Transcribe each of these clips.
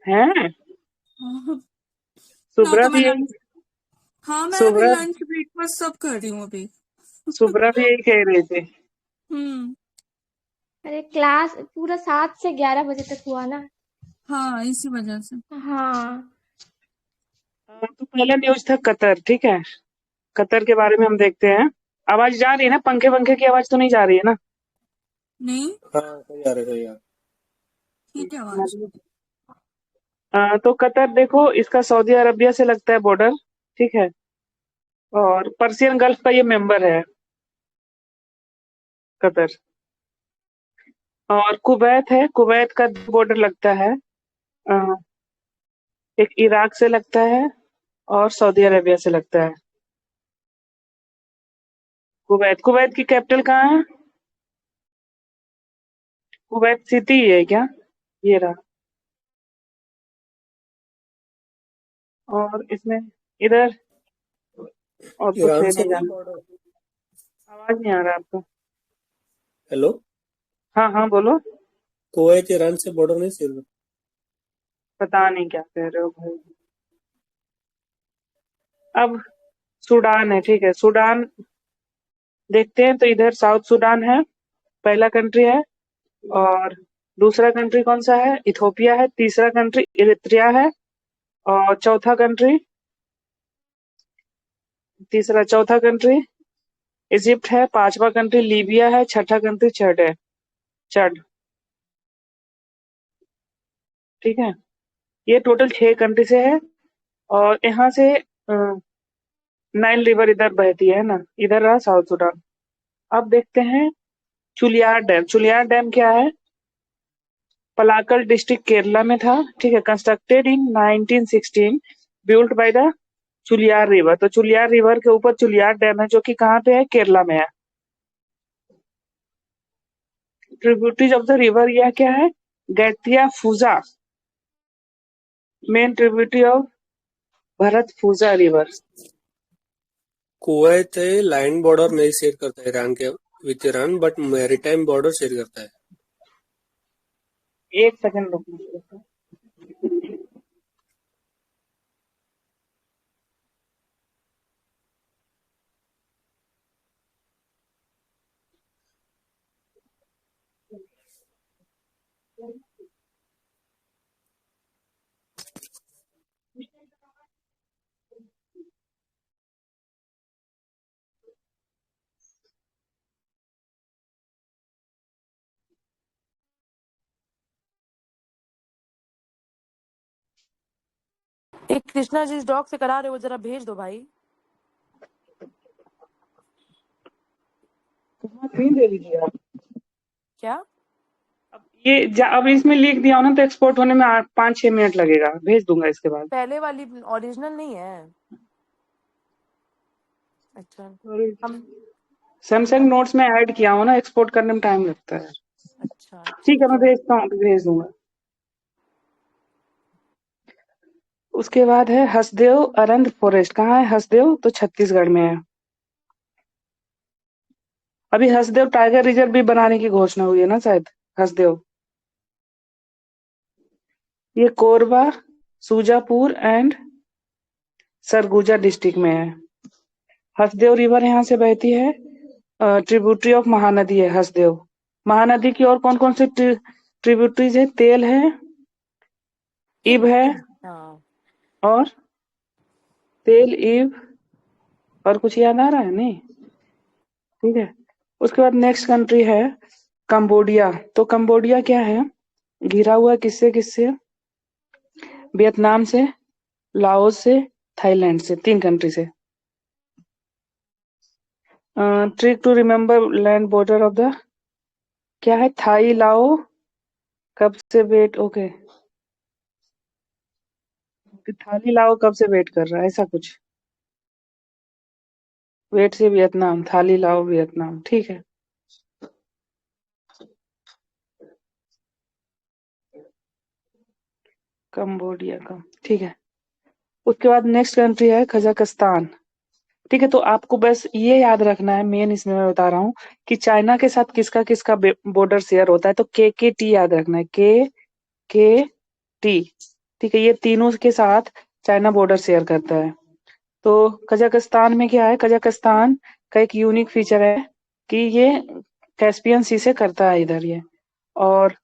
हैं? हाँ, ना शुभ्रा तो मैं भी यही लंच। हाँ, मैं अभी शुभ्रा लंच ब्रेकफास्ट सब कर रही हूँ अभी। शुभ्रा भी यही कह रही थी। हम्म। अरे क्लास पूरा 7 से 11 बजे तक हुआ ना। हाँ, इसी वजह से। हाँ। तो पहला न्यूज था कतर, ठीक है। कतर के बारे में हम देखते हैं। आवाज जा रही है ना? पंखे पंखे की आवाज तो नहीं जा रही है ना? नहीं, हाँ सही आ रहा है सही आ रहा ठीक है आवाज। तो कतर देखो, इसका सऊदी अरबिया से लगता है बॉर्डर, ठीक है। और पर्सियन गल्फ का ये मेंबर है, कतर। और कुवैत है, कुवैत का बॉर्डर लगता है। अ, एक इराक से लगता है और सऊदी अरेबिया से लगता है। कुवैत कुवैत की कैपिटल कहाँ है? कुवैत सिटी है क्या? ये रहा। और इसमें इधर और है। कुछ ईरान है से नहीं नहीं जाना। बॉर्डर। आवाज नहीं आ रहा आपका। हेलो। हाँ हाँ बोलो। कुवैत ईरान से बॉर्डर नहीं शेयर करता। पता नहीं क्या कह रहे हो भाई। अब सूडान है, ठीक है। सूडान देखते हैं तो इधर साउथ सूडान है, पहला कंट्री है। और दूसरा कंट्री कौन सा है? इथोपिया है। तीसरा कंट्री इरित्रिया है। और चौथा कंट्री इजिप्ट है। पांचवा कंट्री लीबिया है। छठा कंट्री चड है। चड, ठीक है। ये टोटल 6 कंट्री से है। और यहाँ से नाइल रिवर इधर बहती है ना, इधर रहा साउथ सूडान। अब देखते हैं चुलियार डैम। चुलियार डैम क्या है? पलाक्कड़ डिस्ट्रिक्ट केरला में था, ठीक है। Constructed in 1916, built by the Chaliyar river. तो चुलियार रिवर के ऊपर चुलियार डैम है, जो कि कहाँ पे है? केरला में है। ट्रिब्यूटरीज ऑफ द रिवर यह क्या है? Gayathri Puzha, main tributary of Bharathapuzha river. Kuwait है लैंड बॉर्डर नहीं शेयर करता ईरान के with Iran, but maritime border share करता है। एक सेकंड रुकना। एक कृष्णा जिस डॉग से करा रहे हो जरा भेज दो भाई। नहीं दे दीजिए आप। क्या? अब इसमें लिख दिया हो ना, तो एक्सपोर्ट होने में 5-6 मिनट लगेगा। भेज दूंगा इसके बाद। पहले वाली ओरिजिनल नहीं है। अच्छा। हम सैमसंग नोट्स में ऐड किया हो ना, एक्सपोर्ट करने में टाइम लगता है। अच्छा ठीक है, ठीक मैं है। भेजता हूँ, अभी भेज दूंगा। उसके बाद है हसदेव अरंध फॉरेस्ट। कहाँ है हसदेव? तो छत्तीसगढ़ में है। अभी हसदेव टाइगर रिजर्व भी बनाने की घोषणा हुई है ना शायद, हसदेव। ये कोरबा, सूजापुर एंड सरगुजा डिस्ट्रिक्ट में है। हसदेव रिवर यहाँ से बहती है। ट्रिब्यूटरी ऑफ महानदी है हसदेव। महानदी की और कौन कौन सी ट्रिब्यूटरीज है? तेल है, इब है, हाँ। और तेल, इब, और कुछ याद आ रहा है? नहीं, ठीक है। उसके बाद नेक्स्ट कंट्री है कंबोडिया। तो कंबोडिया क्या है? घिरा हुआ किससे किससे? वियतनाम से, लाओस से, थाईलैंड से, 3 कंट्री से। Trick to remember land border of the, क्या है? थाई लाओ कब से वेट, ओके। थाली लाओ कब से वेट कर रहा है, ऐसा कुछ। वेट से वियतनाम, थाली लाओ वियतनाम, ठीक है। कंबोडिया का, ठीक है। उसके बाद नेक्स्ट कंट्री है कजाकिस्तान। ठीक है, तो आपको बस ये याद रखना है, मेन इसमें मैं बता रहा हूँ कि चाइना के साथ किसका किसका बॉर्डर शेयर होता है। तो के टी याद रखना है, के टी। ठीक है, ये तीनों के साथ चाइना बॉर्डर शेयर करता है। तो कजाकिस्तान में क्या है, कजाकिस्तान का एक यूनिक फीचर है कि ये कैस्पियन सी से करता है इधर ये, और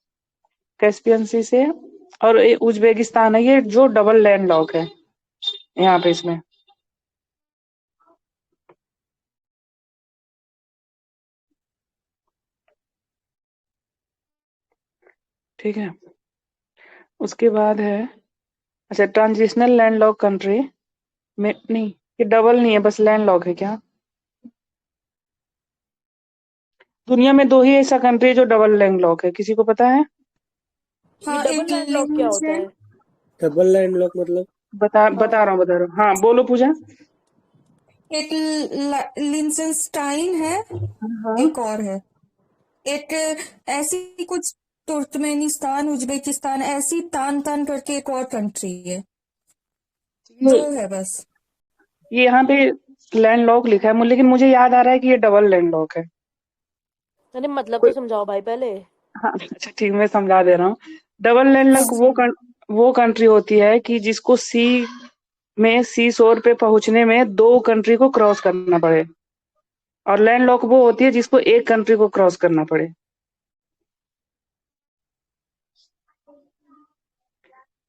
कैस्पियन सी से, और ये उज्बेकिस्तान है ये जो डबल लैंड लॉक है यहाँ पे इसमें। ठीक है, उसके बाद है, अच्छा ट्रांजिशनल लैंड लॉक कंट्री में नहीं, ये डबल नहीं है, बस लैंड लॉक है क्या? दुनिया में दो ही ऐसा कंट्री है जो डबल लैंड लॉक है, किसी को पता है? ये हाँ, डबल एक लैंड लॉक क्या होता है? डबल लैंड लॉक मतलब? बता रहा हूँ, हाँ बोलो पूजा। एक लिंचेनस्टाइन है, हाँ, एक और है, एक ऐसी कुछ तुर्कमेनिस्तान, उज्बेकिस्तान, ऐसी तान तान करके एक और कंट्री है। दो है बस। ये यहाँ पे लैंड लॉक लिखा है, लेकिन मुझे याद आ रहा है कि ये डबल लैंड लॉक है। अरे मतलब तो कोई, समझाओ भाई पहले। हाँ अच्छा ठीक, मैं समझा दे रहा हूँ। डबल लैंड हाँ लॉक वो कंट्री होती है कि जिसको सी शोर पे पहुंचने में दो कंट्री को क्रॉस करना पड़े, और लैंड लॉक वो होती है जिसको एक कंट्री को क्रॉस करना पड़े।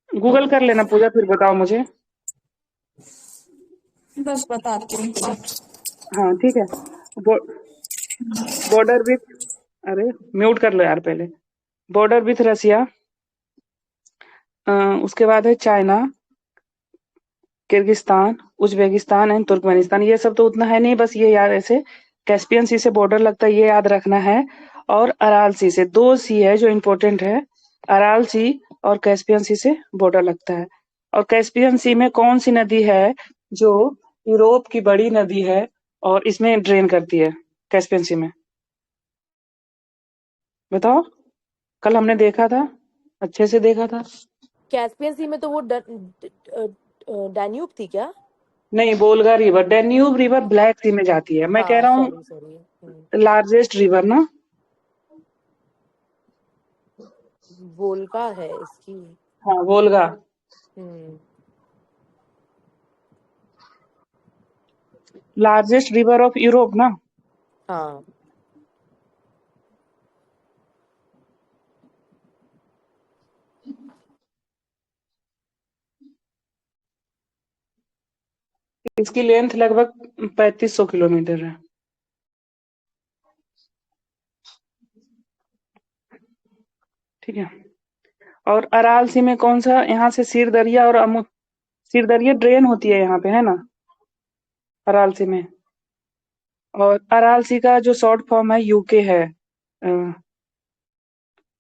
गूगल कर लेना पूजा, फिर बताओ मुझे। बस बताती हूँ। हाँ ठीक है। बॉर्डर विथ, अरे म्यूट कर लो यार पहले। बॉर्डर विथ रसिया, उसके बाद है China, Kyrgyzstan, Uzbekistan and Turkmenistan. ये सब तो उतना है नहीं, बस ये याद ऐसे कैस्पियन सी से बॉर्डर लगता है, ये याद रखना है। और अराल सी से, दो सी है जो इम्पोर्टेंट है, अराल सी और कैस्पियन सी से बॉर्डर लगता है। और कैस्पियन सी में कौन सी नदी है जो यूरोप की बड़ी नदी है और इसमें ड्रेन करती है कैस्पियन सी में? बताओ, कल हमने देखा था, अच्छे से देखा था। कैस्पियन सी में तो वो डैन्यूब थी क्या? नहीं, Volga river, Danube river Black Sea में जाती है, मैं कह हाँ रहा सॉरी हूँ सॉरी। लार्जेस्ट रिवर ना। वोल्गा है इसकी। हाँ वोल्गा, हम्म। लार्जेस्ट रिवर ऑफ यूरोप ना। हाँ इसकी लेंथ लगभग 3500 किलोमीटर है। ठीक है, और अराल सी में कौन सा, यहाँ से सिर दरिया और सिर दरिया ड्रेन होती है यहाँ पे, है ना, अराल सी में। और अराल सी का जो शॉर्ट फॉर्म है यूके है।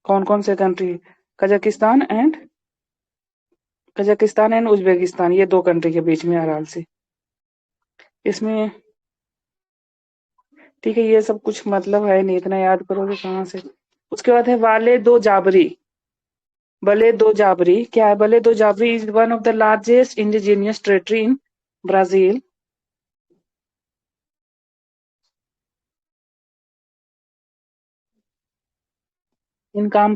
कौन कौन से कंट्री, कजाकिस्तान एंड उज्बेकिस्तान, ये दो कंट्री के बीच में अराल सी, इसमें। ठीक है, ये सब कुछ मतलब है नहीं, इतना याद करोगे कहाँ से। उसके बाद है वाले दो जाबरी। बले दो जाबरी क्या है? Vale do Javari is one of the largest indigenous territory in Brazil. In काम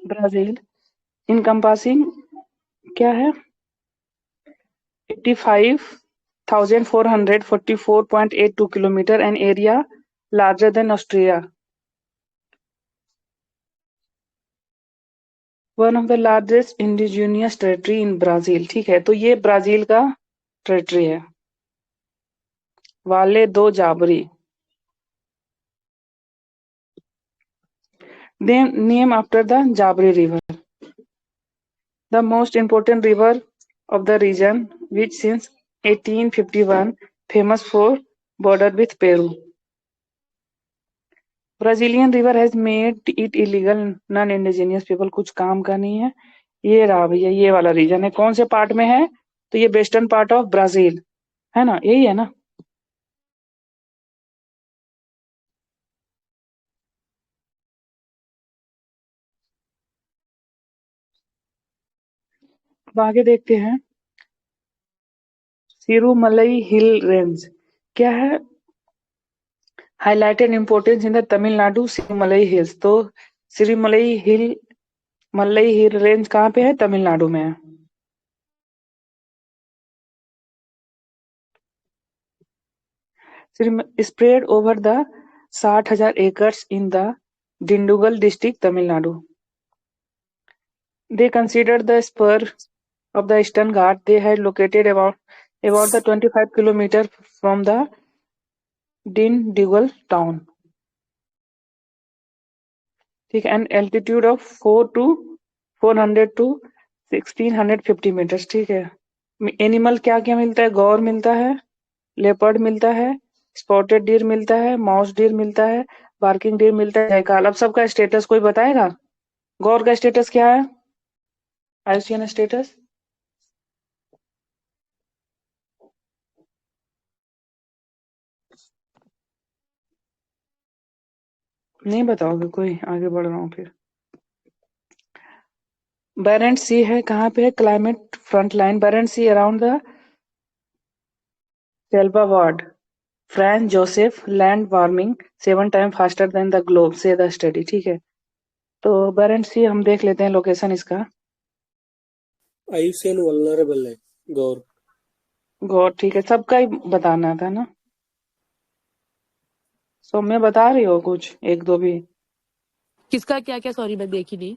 ब्राजील इनकम्पासिंग क्या है, 85,444.82 किलोमीटर and area larger than Austria, one of the largest indigenous territory in Brazil. ठीक है, तो ये ब्राजील का टेरिटरी है, वाले दो जाबरी, name after the जाबरी river, the most important river of the region, which since 1851 famous for border with Peru. Brazilian river has made it illegal non-indigenous people, कुछ काम का नहीं है। ये रहा भैया, ये वाला रीजन है, कौन से पार्ट में है? तो ये वेस्टर्न पार्ट ऑफ ब्राजील है ना, यही है ना। अब आगे देखते हैं, सिरुमलई हिल रेंज क्या है? highlighted importance in the Tamil Nadu Sirimalai Hills. तो मलई हिल रेंज कहाँ पे है? तमिलनाडु में है। Spread over the 60,000 acres in the Dindigul district, Tamil Nadu. They considered the spur of the Eastern Ghat. They had located about the 25 kilometers from the Dindigul town. ठीक है, and altitude of 400 to 1650 meters। ठीक है, animal क्या क्या मिलता है? गौर मिलता है, लेपर्ड मिलता है, स्पॉटेड डियर मिलता है, माउस डियर मिलता है, बार्किंग डियर मिलता है, जयकाल। अब सबका स्टेटस कोई बताएगा? गौर का स्टेटस क्या है? आईयूसीएन स्टेटस नहीं बताओगे कोई? आगे बढ़ रहा हूँ फिर। बेरेंट सी है, कहाँ पे है? Climate front line. Barents Sea around the Svalbard France Josef Land warming 7 time faster than the globe says the study. ठीक है, तो बेरेंट सी हम देख लेते हैं लोकेशन इसका। आयुष्यन वल्नरेबल है गौर। गौर, ठीक है, सबका ही बताना था ना। सौम्य बता रही हो कुछ एक दो भी? किसका क्या क्या? सॉरी मैं देखी नहीं।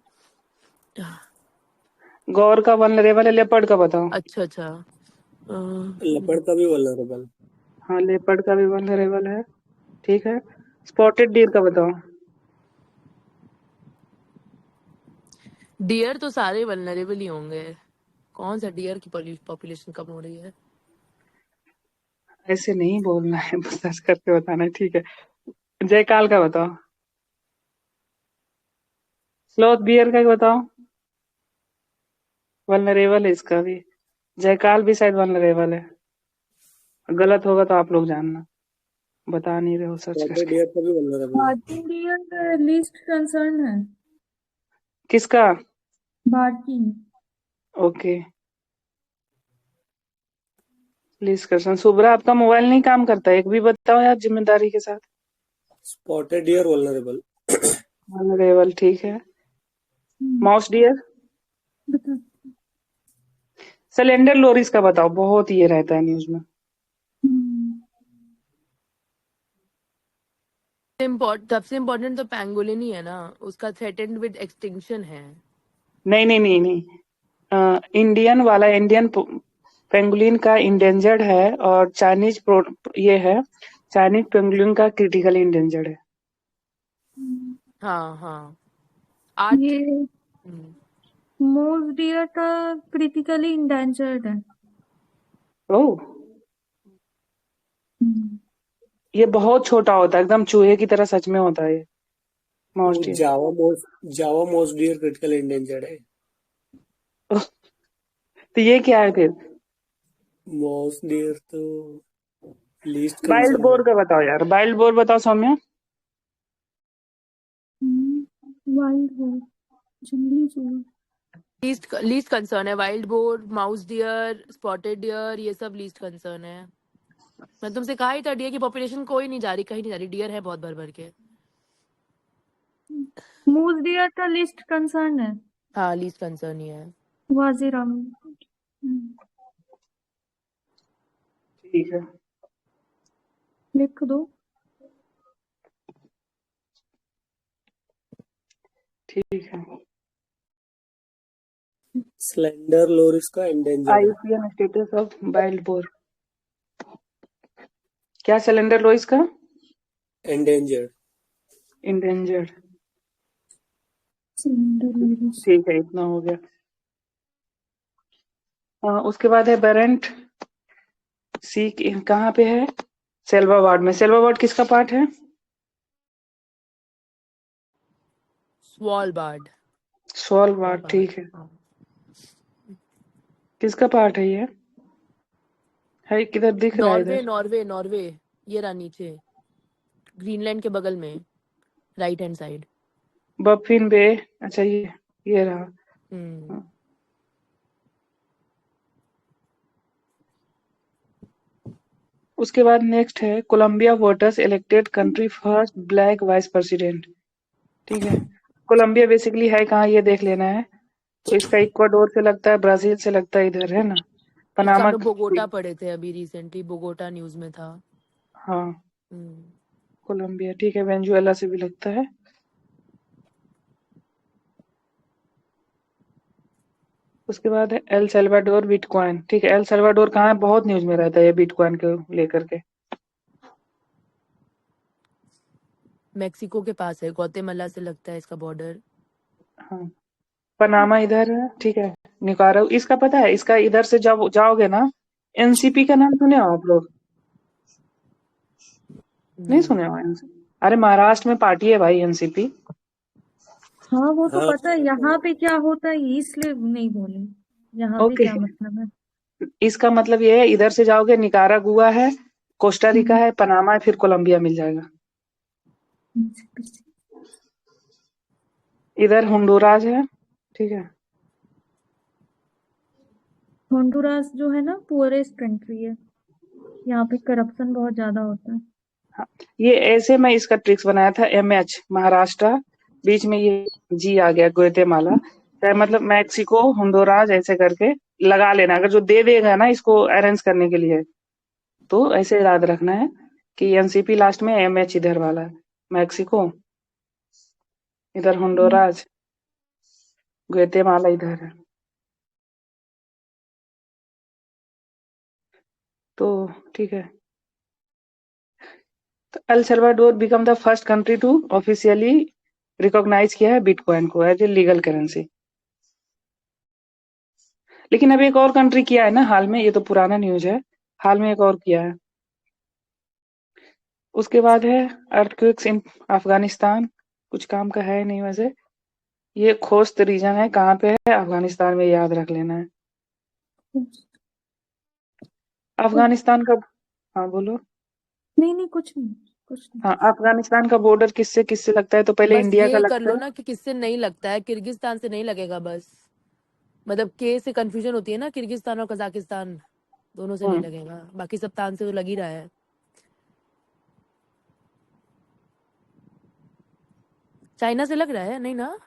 गौर का वल्नरेबल है, लेपर्ड का बताओ। अच्छा अच्छा। लेपर्ड का भी वल्नरेबल। हाँ, लेपर्ड का भी वल्नरेबल है। ठीक है, स्पॉटेड डियर का बताओ। डियर तो सारे वल्नरेबल ही होंगे। कौन सा डियर की पॉपुलेशन कम हो रही है? ऐसे नहीं बोलना है, सर्च करके बताना है। ठीक है, जयकाल का बताओ। स्लॉथ बियर का बताओ। वल्नरेबल है इसका भी। जयकाल भी शायद वल्नरेबल है। गलत होगा तो आप लोग जानना, बता नहीं रहे हो सर्च स्पॉटेड करके। डियर का भी वल्नरेबल है। बार्किंग डियर लीस्ट कंसर्न है। किसका? Barking. Okay, please question. Shubhra, आपका मोबाइल नहीं काम करता है, एक भी बताओ यार जिम्मेदारी के साथ। Spotted deer vulnerable. वल्नरेबल, ठीक है। Mouse dear? बता। सिलेंडर लोरिस का बताओ, बहुत ये रहता है न्यूज में। सबसे इम्पोर्टेंट तो पैंगोलिन ही है ना, उसका थ्रेटेंड विद एक्सटिंक्शन है। नहीं नहीं नहीं नहीं, इंडियन वाला, इंडियन पेंगुलिन का इंडेंजर्ड है, और चाइनीज ये है, चाइनीज पेंगुलिन का क्रिटिकली इंडेंजर्ड है। हाँ हाँ। 8। ये मोज डियर का क्रिटिकली इंडेंजर्ड है। ओह, ये बहुत छोटा होता है, एकदम चूहे की तरह सच में होता है ये माउस वो डियर। जावा मोस्ट डियर क्रिटिकल इंडेंजर्ड है। तो ये क्या है फिर? मोस्ट डियर तो लीस्ट वाइल्ड कंसर्न बोर है। का बताओ यार, वाइल्ड बोर बताओ सौम्या। वाइल्ड हो, जंगली चूहा। लीस्ट कंसर्न है। Wild boar, mouse dear, spotted deer, ये सब लीस्ट कंसर्न है। मैं तुमसे कहा ही था, डियर की पॉपुलेशन कोई नहीं जा रही, कहीं नहीं जा रही। डियर है बहुत भर भर के। मूज डियर का लिस्ट कंसर्न है। हाँ, लीस्ट कंसर्न ही है। वाजीराम। ठीक है, लिख दो। ठीक है। स्लेंडर लोरिस का एंडेंजर्ड है। IUCN status of wild boar क्या? सिलेंडर लोइस का एंडेंजर्ड। इंडेंजर्ड। Slender loris. ठीक है, इतना हो गया। उसके बाद है बेरेंट सी, कहाँ पे है? सेल्वावार्ड में। सेल्वावार्ड किसका पार्ट है? स्वालबार्ड। स्वालबार्ड, ठीक है। किसका पार्ट है ये? है किधर दिख रहा है नॉर्वे इधर? Norway Norway. ये रहा नीचे, ग्रीनलैंड के बगल में, right hand side. Baffin Bay. अच्छा, ये रहा। हाँ। उसके बाद नेक्स्ट है Colombia voters elected country first black vice president. ठीक है, कोलंबिया बेसिकली है कहाँ ये देख लेना है। तो इसका इक्वाडोर से लगता है, ब्राजील से लगता है, इधर है ना, इसका हम पनामा। लोग बोगोटा पढ़े थे अभी रिसेंटली, बोगोटा न्यूज में था। हाँ, हम्म, कोलंबिया। ठीक है, वेनेजुएला से भी लगता है। उसके बाद है एल सल्वाडोर बिटकॉइन। ठीक है, एल सल्वाडोर कहाँ है, बहुत न्यूज में रहता है ये बिटकॉइन को लेकर के। मेक्सिको के पास है, ग्वाटेमाला से लगता है इसका बॉर्डर। हाँ, पनामा इधर है। ठीक है, निकारा इसका पता है, इसका इधर से जब जाओगे ना, एनसीपी का नाम सुने हो आप लोग? नहीं नहीं। सुने हो एनसीपी? अरे महाराष्ट्र में पार्टी है भाई एनसीपी। हाँ वो तो हाँ पता है, यहाँ पे क्या होता है इसलिए नहीं बोली, यहाँ पे ओके, क्या मतलब है। इसका मतलब ये है, इधर से जाओगे निकारागुआ है, कोस्टा रिका हम्म, है, पनामा है, फिर कोलंबिया मिल जाएगा। इधर होंडुरास है। ठीक है, होंडुरास जो है ना पुअरेस्ट कंट्री है, यहाँ पे करप्शन बहुत ज्यादा होता है। हाँ, ये ऐसे मैं इसका ट्रिक्स बनाया था, एमएच महाराष्ट्र, बीच में ये जी आ गया ग्वाटेमाला, चाहे मतलब मैक्सिको होंडुरास ऐसे करके लगा लेना। अगर जो दे देगा ना इसको अरेंज करने के लिए, तो ऐसे याद रखना है कि एनसीपी लास्ट में, एमएच इधर वाला है, मैक्सिको इधर, हम्म, होंडुरास, ग्वाटेमाला इधर है। तो ठीक है, तो El Salvador become the first country to officially recognise किया है बिटकॉइन को एज ए लीगल करेंसी। लेकिन अब एक और कंट्री किया है ना हाल में, ये तो पुराना न्यूज है, हाल में एक और किया है। उसके बाद है अर्थक्वेक्स इन अफगानिस्तान, कुछ काम का है नहीं वैसे। ये खोस्त रीजन है, कहाँ पे है, अफगानिस्तान में, याद रख लेना है। अफगानिस्तान का, हाँ बोलो। नहीं नहीं कुछ नहीं, कुछ नहीं। हाँ, अफगानिस्तान का बॉर्डर किससे किससे लगता है, तो पहले बस इंडिया का ये कर लगता लो है। ना कि किससे नहीं लगता है, किर्गिस्तान से नहीं लगेगा बस। मतलब के से कंफ्यूजन होती है ना, किर्गिस्तान और कजाकिस्तान दोनों से नहीं हम्म, लगेगा, बाकी सब तान से तो लग ही रहा है। चाइना से लग रहा है नहीं ना?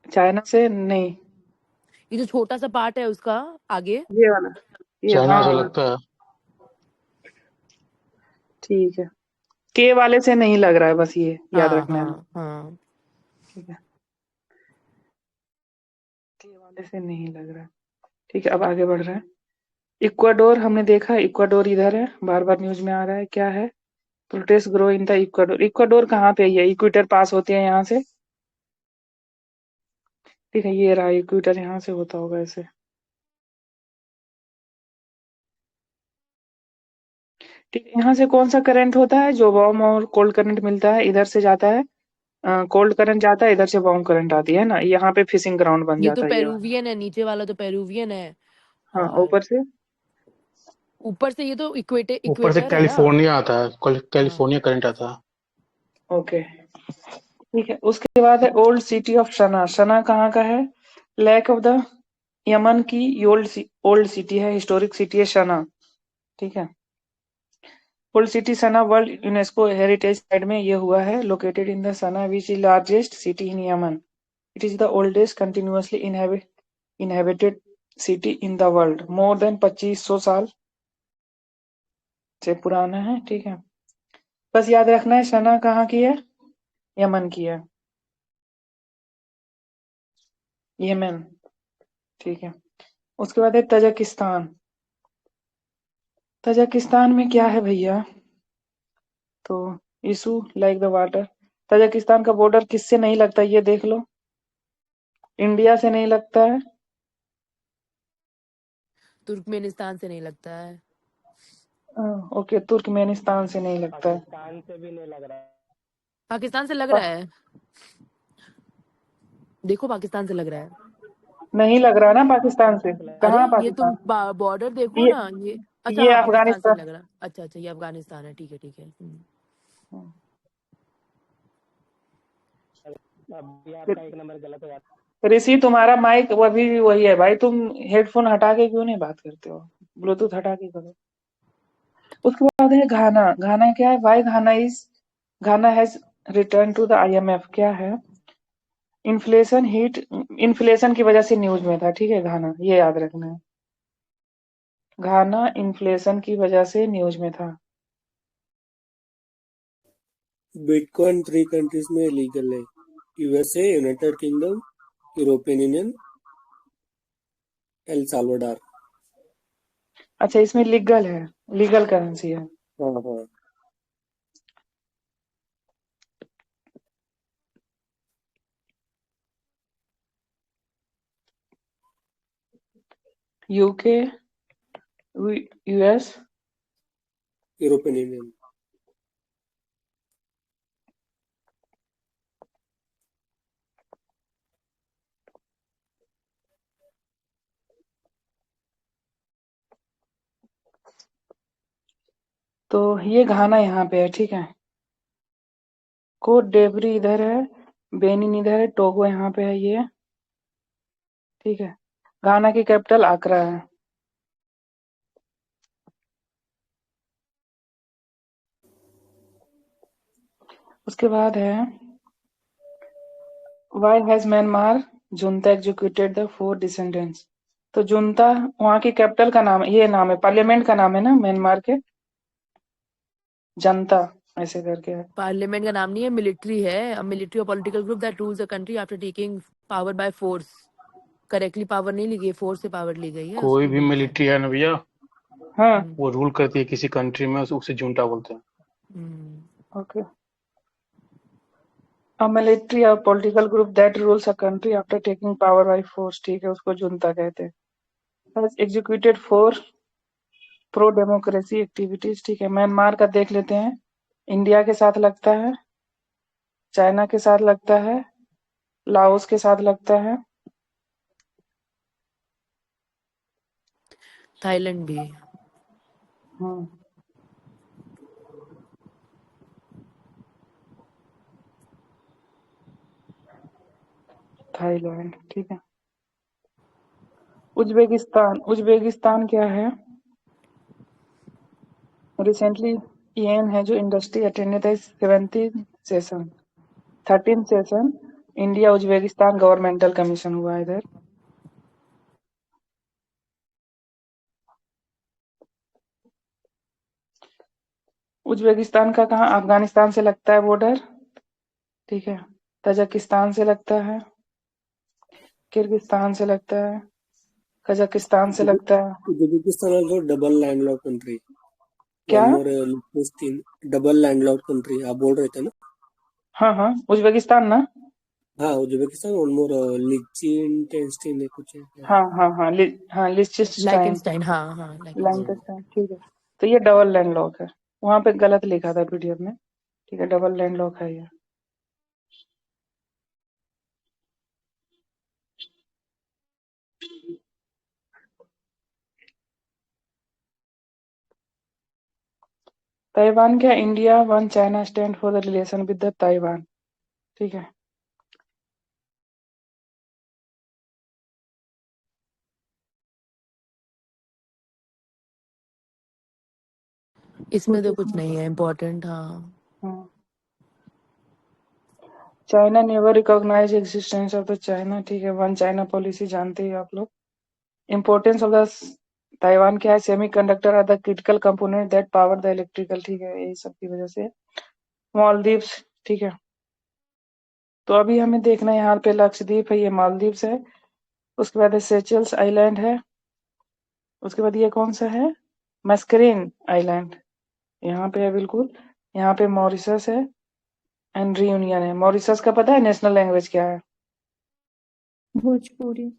चाइना से नहीं, ये जो छोटा सा पार्ट है उसका आगे। ये वाला, ये, चाइना से हाँ लगता है। ठीक है, के वाले से नहीं लग रहा है, बस ये याद हाँ रखना है। हाँ हाँ। ठीक है, के वाले से नहीं लग रहा है। ठीक है, अब आगे बढ़ रहे हैं। इक्वाडोर हमने देखा, इक्वाडोर इधर है, बार बार न्यूज में आ रहा है, क्या है, protest grow in the Ecuador. Ecuador कहाँ पे है, ये इक्वेटर पास होते हैं यहाँ से। ठीक है, ये रहा इक्वेटर, यहाँ से होता होगा ऐसे। ठीक है, यहाँ से कौन सा करंट होता है, जो वार्म और कोल्ड करंट मिलता है, इधर से जाता है, कोल्ड करंट जाता है, इधर से वार्म करंट आती है ना, यहाँ पे फिशिंग ग्राउंड बन ये तो जाता है ये वाला। पेरूवियन है, नीचे वाला तो पेरूवियन है। हाँ, और ऊपर से। ऊपर से ये तो इक्वेटर ऊपर से इक्वेटर है ना। कैलिफोर्निया आता है, हाँ। कैलिफोर्निया करंट आता है। ओके, ठीक है। उसके बाद है ओल्ड सिटी ऑफ सना। सना कहाँ का है, लेक ऑफ द यमन की ओल्ड सिटी है, हिस्टोरिक सिटी है सना। ठीक है, ओल्ड सिटी सना वर्ल्ड यूनेस्को हेरिटेज साइट में ये हुआ है, located in the Sana which is largest city in Yemen. It is the oldest continuously inhabited city in the world, more than 2500 साल से पुराना है। ठीक है, बस याद रखना है सना कहाँ की है, यमन की है, यमन। ठीक है, उसके बाद है तजाकिस्तान। तजाकिस्तान में क्या है भैया, तो issue like the water. Tajikistan का बॉर्डर किससे नहीं लगता, ये देख लो, इंडिया से नहीं लगता है। तुर्कमेनिस्तान से नहीं लगता है। ओके, तुर्कमेनिस्तान से नहीं लगता है। पाकिस्तान से लग पा, रहा है, देखो पाकिस्तान से लग रहा है। नहीं लग रहा है ना पाकिस्तान से, अरे कहाँ ये तुम पाकिस्तान, बॉर्डर देखो ये ना ये। अच्छा ये हाँ, पाकिस्तान से ही अफगानिस्तान। लग रहा है। अच्छा अच्छा, ये अफगानिस्तान है, ठीक है ठीक है। ऋषि तुम्हारा माइक अभी भी वही है भाई, तुम हेडफोन हटा के क्यों नहीं बात करते हो, ब्लूटूथ हटा के करो। उसके बाद है घाना। घाना क्या है? Why Ghana has return to the IMF। क्या है? इन्फ्लेशन की वजह से न्यूज में था, ठीक है। घाना, ये याद रखना है। घाना इन्फ्लेशन की वजह से न्यूज में था। बिटकॉइन 3 कंट्रीज में लीगल है, USA, United kingdom, European union, El Salvador. अच्छा, इसमें लीगल है, लीगल करेंसी है। हाँ हाँ। UK, US, European union. तो ये घाना यहाँ पे है, ठीक है। कोट डेवरी इधर है, बेनिन इधर है, टोगो यहाँ पे है ये, ठीक है। घाना की कैपिटल आकरा है। उसके बाद है why has Myanmar junta executed the 4 descendants. तो जुंता वहाँ की कैपिटल का नाम है, ये नाम है, पार्लियामेंट का नाम है ना म्यांमार के, जनता ऐसे करके है। पार्लियामेंट का नाम नहीं है, मिलिट्री है। मिलिट्री और political group that rules the country after taking power by force. Correctly power नहीं ली गई, फोर्स से पावर ली गई है, कोई उसको भी बोलते हैं। मिलिट्री है ना भैया, हाँ, वो रूल करती है किसी कंट्री में, उसे जुंटा बोलते हैं। Okay. A military or political group that rules a country after taking power by force, ठीक है, उसको जुंता कहते हैं। has executed 4 pro democracy activities, ठीक है। म्यांमार का देख लेते हैं। इंडिया के साथ लगता है, चाइना के साथ लगता है, लाओस के साथ लगता है, थाईलैंड भी। हम्म, थाईलैंड, ठीक है। उज्बेकिस्तान, उज्बेकिस्तान क्या है? रिसेंटली ईएन है जो इंडस्ट्री अटेंडेड है 17th session, 13th session India Uzbekistan governmental commission हुआ है इधर। उज्बेकिस्तान का कहाँ? अफगानिस्तान से लगता है बॉर्डर, ठीक है। तजाकिस्तान से लगता है, किर्गिस्तान से लगता है, कजाकिस्तान से लगता है। Uzbekistan also double landlocked country. क्या? One more Liechtenstein, double landlocked country आप बोल रहे थे ना? हाँ हाँ, उज्बेकिस्तान ना। हाँ, उज्बेकिस्तान, वन मोर लिechtenstein है कुछ है। हाँ हाँ हाँ, हाँ लिechtenstein, लाइकेंस्टाइन, हाँ हाँ, लाइकेंस्टाइन। लैंकाशायर, ठीक है। तो ये डबल लैंडलॉक है, वहां पे गलत लिखा था पीडीएफ में, ठीक है। डबल लैंडलॉक है ये। ताइवान क्या? India one China stand for the relation with the Taiwan, ठीक है। इसमें कुछ तो कुछ इसमें, नहीं है इम्पोर्टेंट, हाँ। हाँ। China never recognise existence of the China, ठीक है। वन चाइना पॉलिसी जानते ही आप लोग। इम्पोर्टेंस ऑफ द ताइवान क्या है? Semiconductor are the critical component that power the electrical, ठीक है, यही सब की वजह से। मालदीव्स, ठीक है। तो अभी हमें देखना है, यहाँ पे लक्षद्वीप है, ये मालदीव्स है। उसके बाद सेचल्स आइलैंड है। उसके बाद ये कौन सा है? मस्करीन आइलैंड, यहाँ पे है बिल्कुल। यहाँ पे मॉरिशस है एंड रियूनियन है। मॉरिशस का पता है नेशनल लैंग्वेज क्या है? भोजपुरी।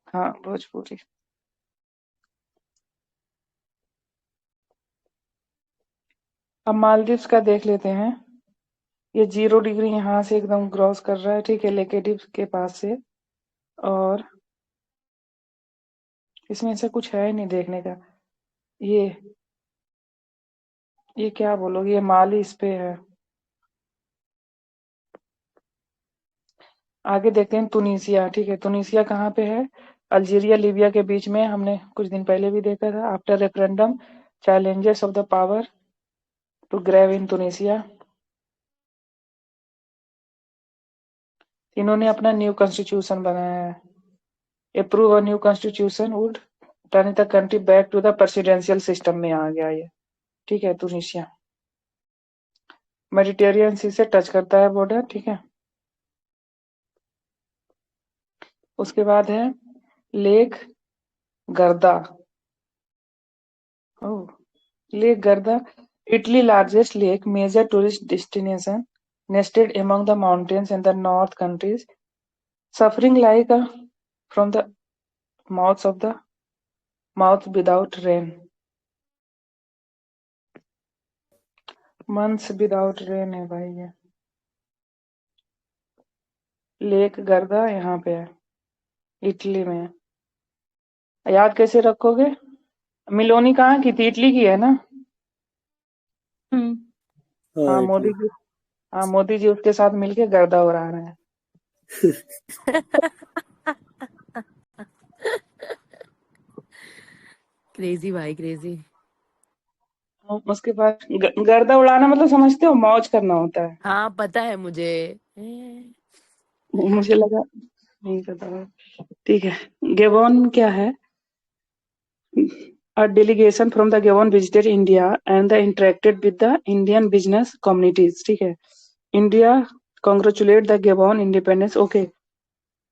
हाँ, भोजपुरी। अब मालदीव्स का देख लेते हैं। ये 0 डिग्री यहाँ से एकदम क्रॉस कर रहा है, ठीक है, लेकेटिव के पास से। और इसमें ऐसा कुछ है नहीं देखने का। ये क्या बोलोगे? ये माली इस पे है। आगे देखते हैं तुनिसिया, ठीक है। तुनिसिया कहाँ पे है? अल्जीरिया लीबिया के बीच में। हमने कुछ दिन पहले भी देखा था। After referendum challenges of the power to grave in Tunisia. इन्होंने अपना न्यू कॉन्स्टिट्यूशन बनाया है. Approve a new constitution would turn the country back to the presidential system में आ गया ये. ठीक है. तुनिसिया मेडिटेरियन सी से टच करता है बॉर्डर. ठीक है. उसके बाद है lake Garda. Lake Garda Italy largest lake, major tourist destination, nested among the mountains in the north countries, suffering like from the mouth without rain. months without rain है भाई ये. लेक गर्दा यहाँ पे है, इटली में है. याद कैसे रखोगे? मिलोनी कहाँ की थी? इटली की है ना? हम्म हाँ, इटली. मोदी जी उसके साथ मिलके गर्दा उड़ा रहे हैं. क्रेजी भाई क्रेजी. उसके बाद गर्दा उड़ाना मतलब समझते हो? मौज करना होता है. हाँ पता है मुझे. मुझे लगा नहीं पता है. ठीक है. गेबोन क्या है? A delegation from the Gabon visited India and the interacted with the Indian business communities. ठीक है. India congratulate the Gabon independence. Okay.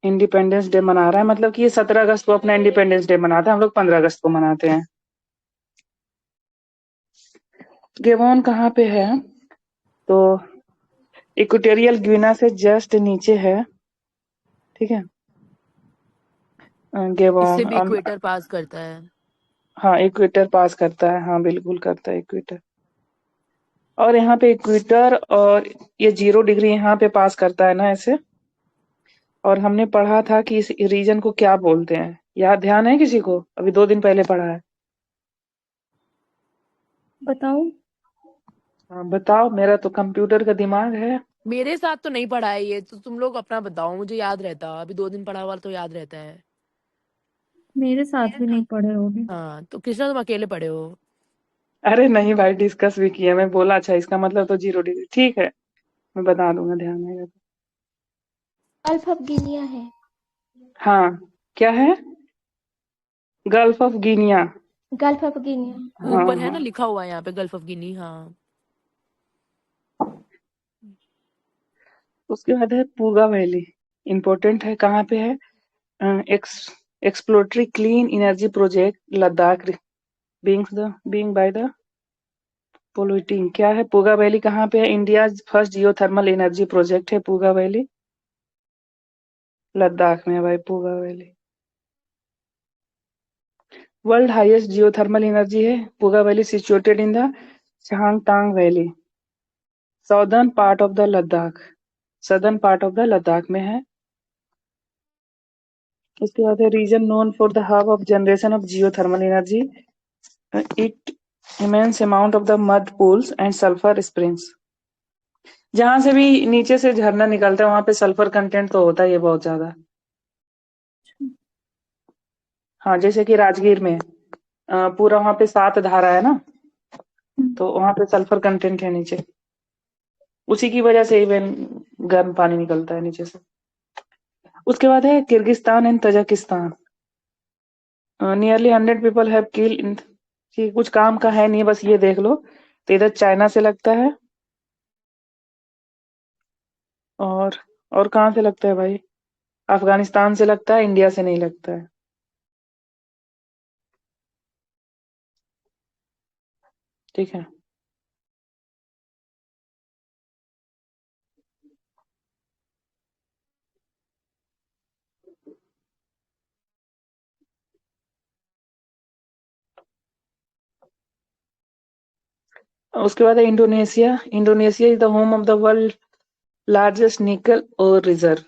Independence day मना रहा है, मतलब कि ये 17 अगस्त को अपना इंडिपेंडेंस डे मनाता है. हम लोग 15 अगस्त को मनाते हैं. गेबोन कहाँ पे है? तो इक्वेटोरियल गिनी से जस्ट नीचे है. ठीक है. इससे गेबोन भी इक्वेटर पास करता है. हाँ, इक्वेटर पास करता है. हाँ बिल्कुल करता है इक्वेटर. और यहाँ पे इक्वेटर और ये 0 डिग्री यहाँ पे पास करता है ना ऐसे. और हमने पढ़ा था कि इस रीजन को क्या बोलते हैं. याद ध्यान है किसी को? अभी 2 दिन पहले पढ़ा है. बताओ. हाँ, बताओ. मेरा तो कंप्यूटर का दिमाग है. मेरे साथ तो नहीं पढ़ा है ये, तो तुम लोग अपना बताओ. मुझे याद रहता, अभी 2 दिन पढ़ा हुआ तो याद रहता है. मेरे साथ भी नहीं पढ़े होगे. हाँ तो कृष्णा तुम अकेले पढ़े हो. अरे नहीं भाई, डिस्कस भी किया. मैं बोला अच्छा इसका मतलब तो 0 डिग्री. ठीक है, मैं बता दूंगा, ध्यान रहेगा. गल्फ ऑफ गिनिया है. हाँ, क्या है? Gulf of Guinea. Gulf of Guinea. हाँ ऊपर है ना हाँ. लिखा हुआ यहाँ पे गल्फ ऑफ गिनी. हाँ उसके बाद है पूगा वैली. इम्पोर्टेंट है. कहाँ पे है? Exploratory clean energy project Ladakh being by the polluting. क्या है? पूगा वैली कहाँ पे है? India first geothermal energy project है पूगा वैली. लद्दाख में है भाई Puga valley. World highest geothermal energy है Puga valley, situated in the Changthang valley, southern part of the Ladakh में है. उसके बाद है region known for the hub of generation of geothermal energy. It immense amount of the mud pools and sulfur springs. जहां से भी नीचे से झरना निकलता है वहां पे सल्फर कंटेंट तो होता ही है बहुत ज्यादा. हाँ, जैसे कि राजगीर में पूरा वहां पे 7 धारा है ना, तो वहां पे सल्फर कंटेंट है नीचे. उसी की वजह से इवन गर्म पानी निकलता है नीचे से. उसके बाद है Kyrgyzstan and Tajikistan. Nearly 100 people have kill in. कुछ काम का है नहीं, बस ये देख लो. तो इधर चाइना से लगता है. और कहाँ से लगता है भाई? अफगानिस्तान से लगता है, इंडिया से नहीं लगता है. ठीक है. उसके बाद है Indonesia. Indonesia is the home of the world largest निकल और रिजर्व.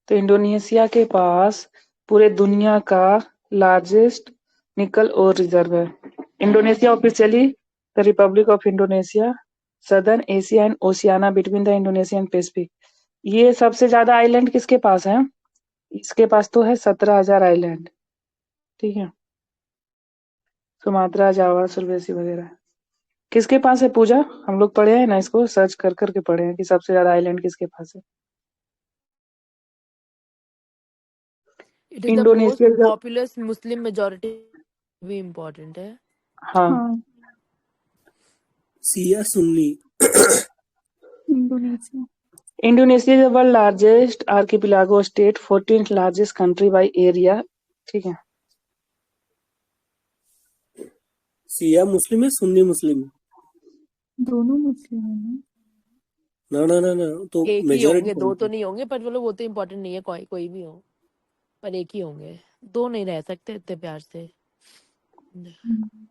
तो इंडोनेशिया के पास पूरे दुनिया का लार्जेस्ट निकल और रिजर्व है. Indonesia officially the Republic of Indonesia, southern Asia and Oceania between the Indonesia and Pacific. ये सबसे ज्यादा आइलैंड किसके पास है? इसके पास तो है 17,000 आइलैंड. ठीक है. सुमात्रा, जावा, सुलवेसी वगैरह। किसके पास है पूजा? हम लोग पढ़े हैं ना, इसको सर्च कर करके पढ़े हैं कि सबसे ज्यादा आइलैंड किसके पास है। It is the most Indonesia का। पॉपुलस मुस्लिम मेजोरिटी भी इम्पोर्टेंट है। हाँ। हाँ, Siya Sunni. Indonesia. Indonesia is the world largest archipelago state, 14th largest country by area. ठीक है। सिया मुस्लिम है सुन्नी मुस्लिम? दोनों मुस्लिम है ना? ना ना ना ना, तो एक ही मेजोरिटी होंगे, कौन दो तो सी? नहीं होंगे, पर चलो वो तो इम्पोर्टेंट नहीं है, कोई भी हो, पर एक ही होंगे। दो नहीं रह सकते इतने प्यार से। हम्म,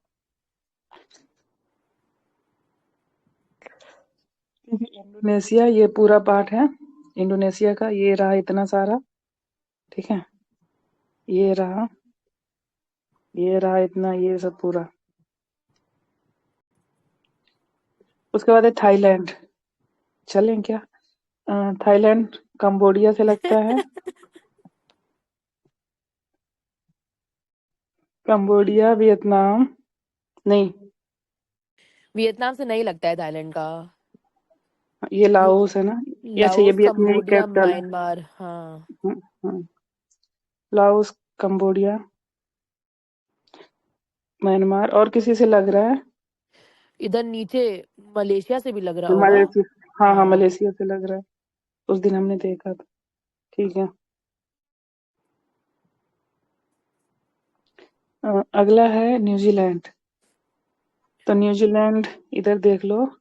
इंडोनेशिया ये पूरा पार्ट है इंडोनेशिया का, ये रहा इतना सारा। ठीक है। ये रहा इतना, ये सब पूरा। उसके बाद है थाईलैंड। चलें क्या? थाईलैंड कंबोडिया से लगता है। कंबोडिया, वियतनाम नहीं, वियतनाम से नहीं लगता है थाईलैंड का। ये ये लाओस है ना। ये अच्छा, ये लाओस, वियतनामी कंबोडिया, कैपिटल है। म्यांमार, हाँ। हम्म। लाओस, कंबोडिया, म्यांमार, और किसी से लग रहा है? इधर नीचे मलेशिया से भी लग रहा होगा। मलेशिया। हाँ हाँ, हाँ। मलेशिया से लग रहा है, उस दिन हमने देखा था। ठीक है। अगला है न्यूजीलैंड। तो न्यूजीलैंड इधर देख लो,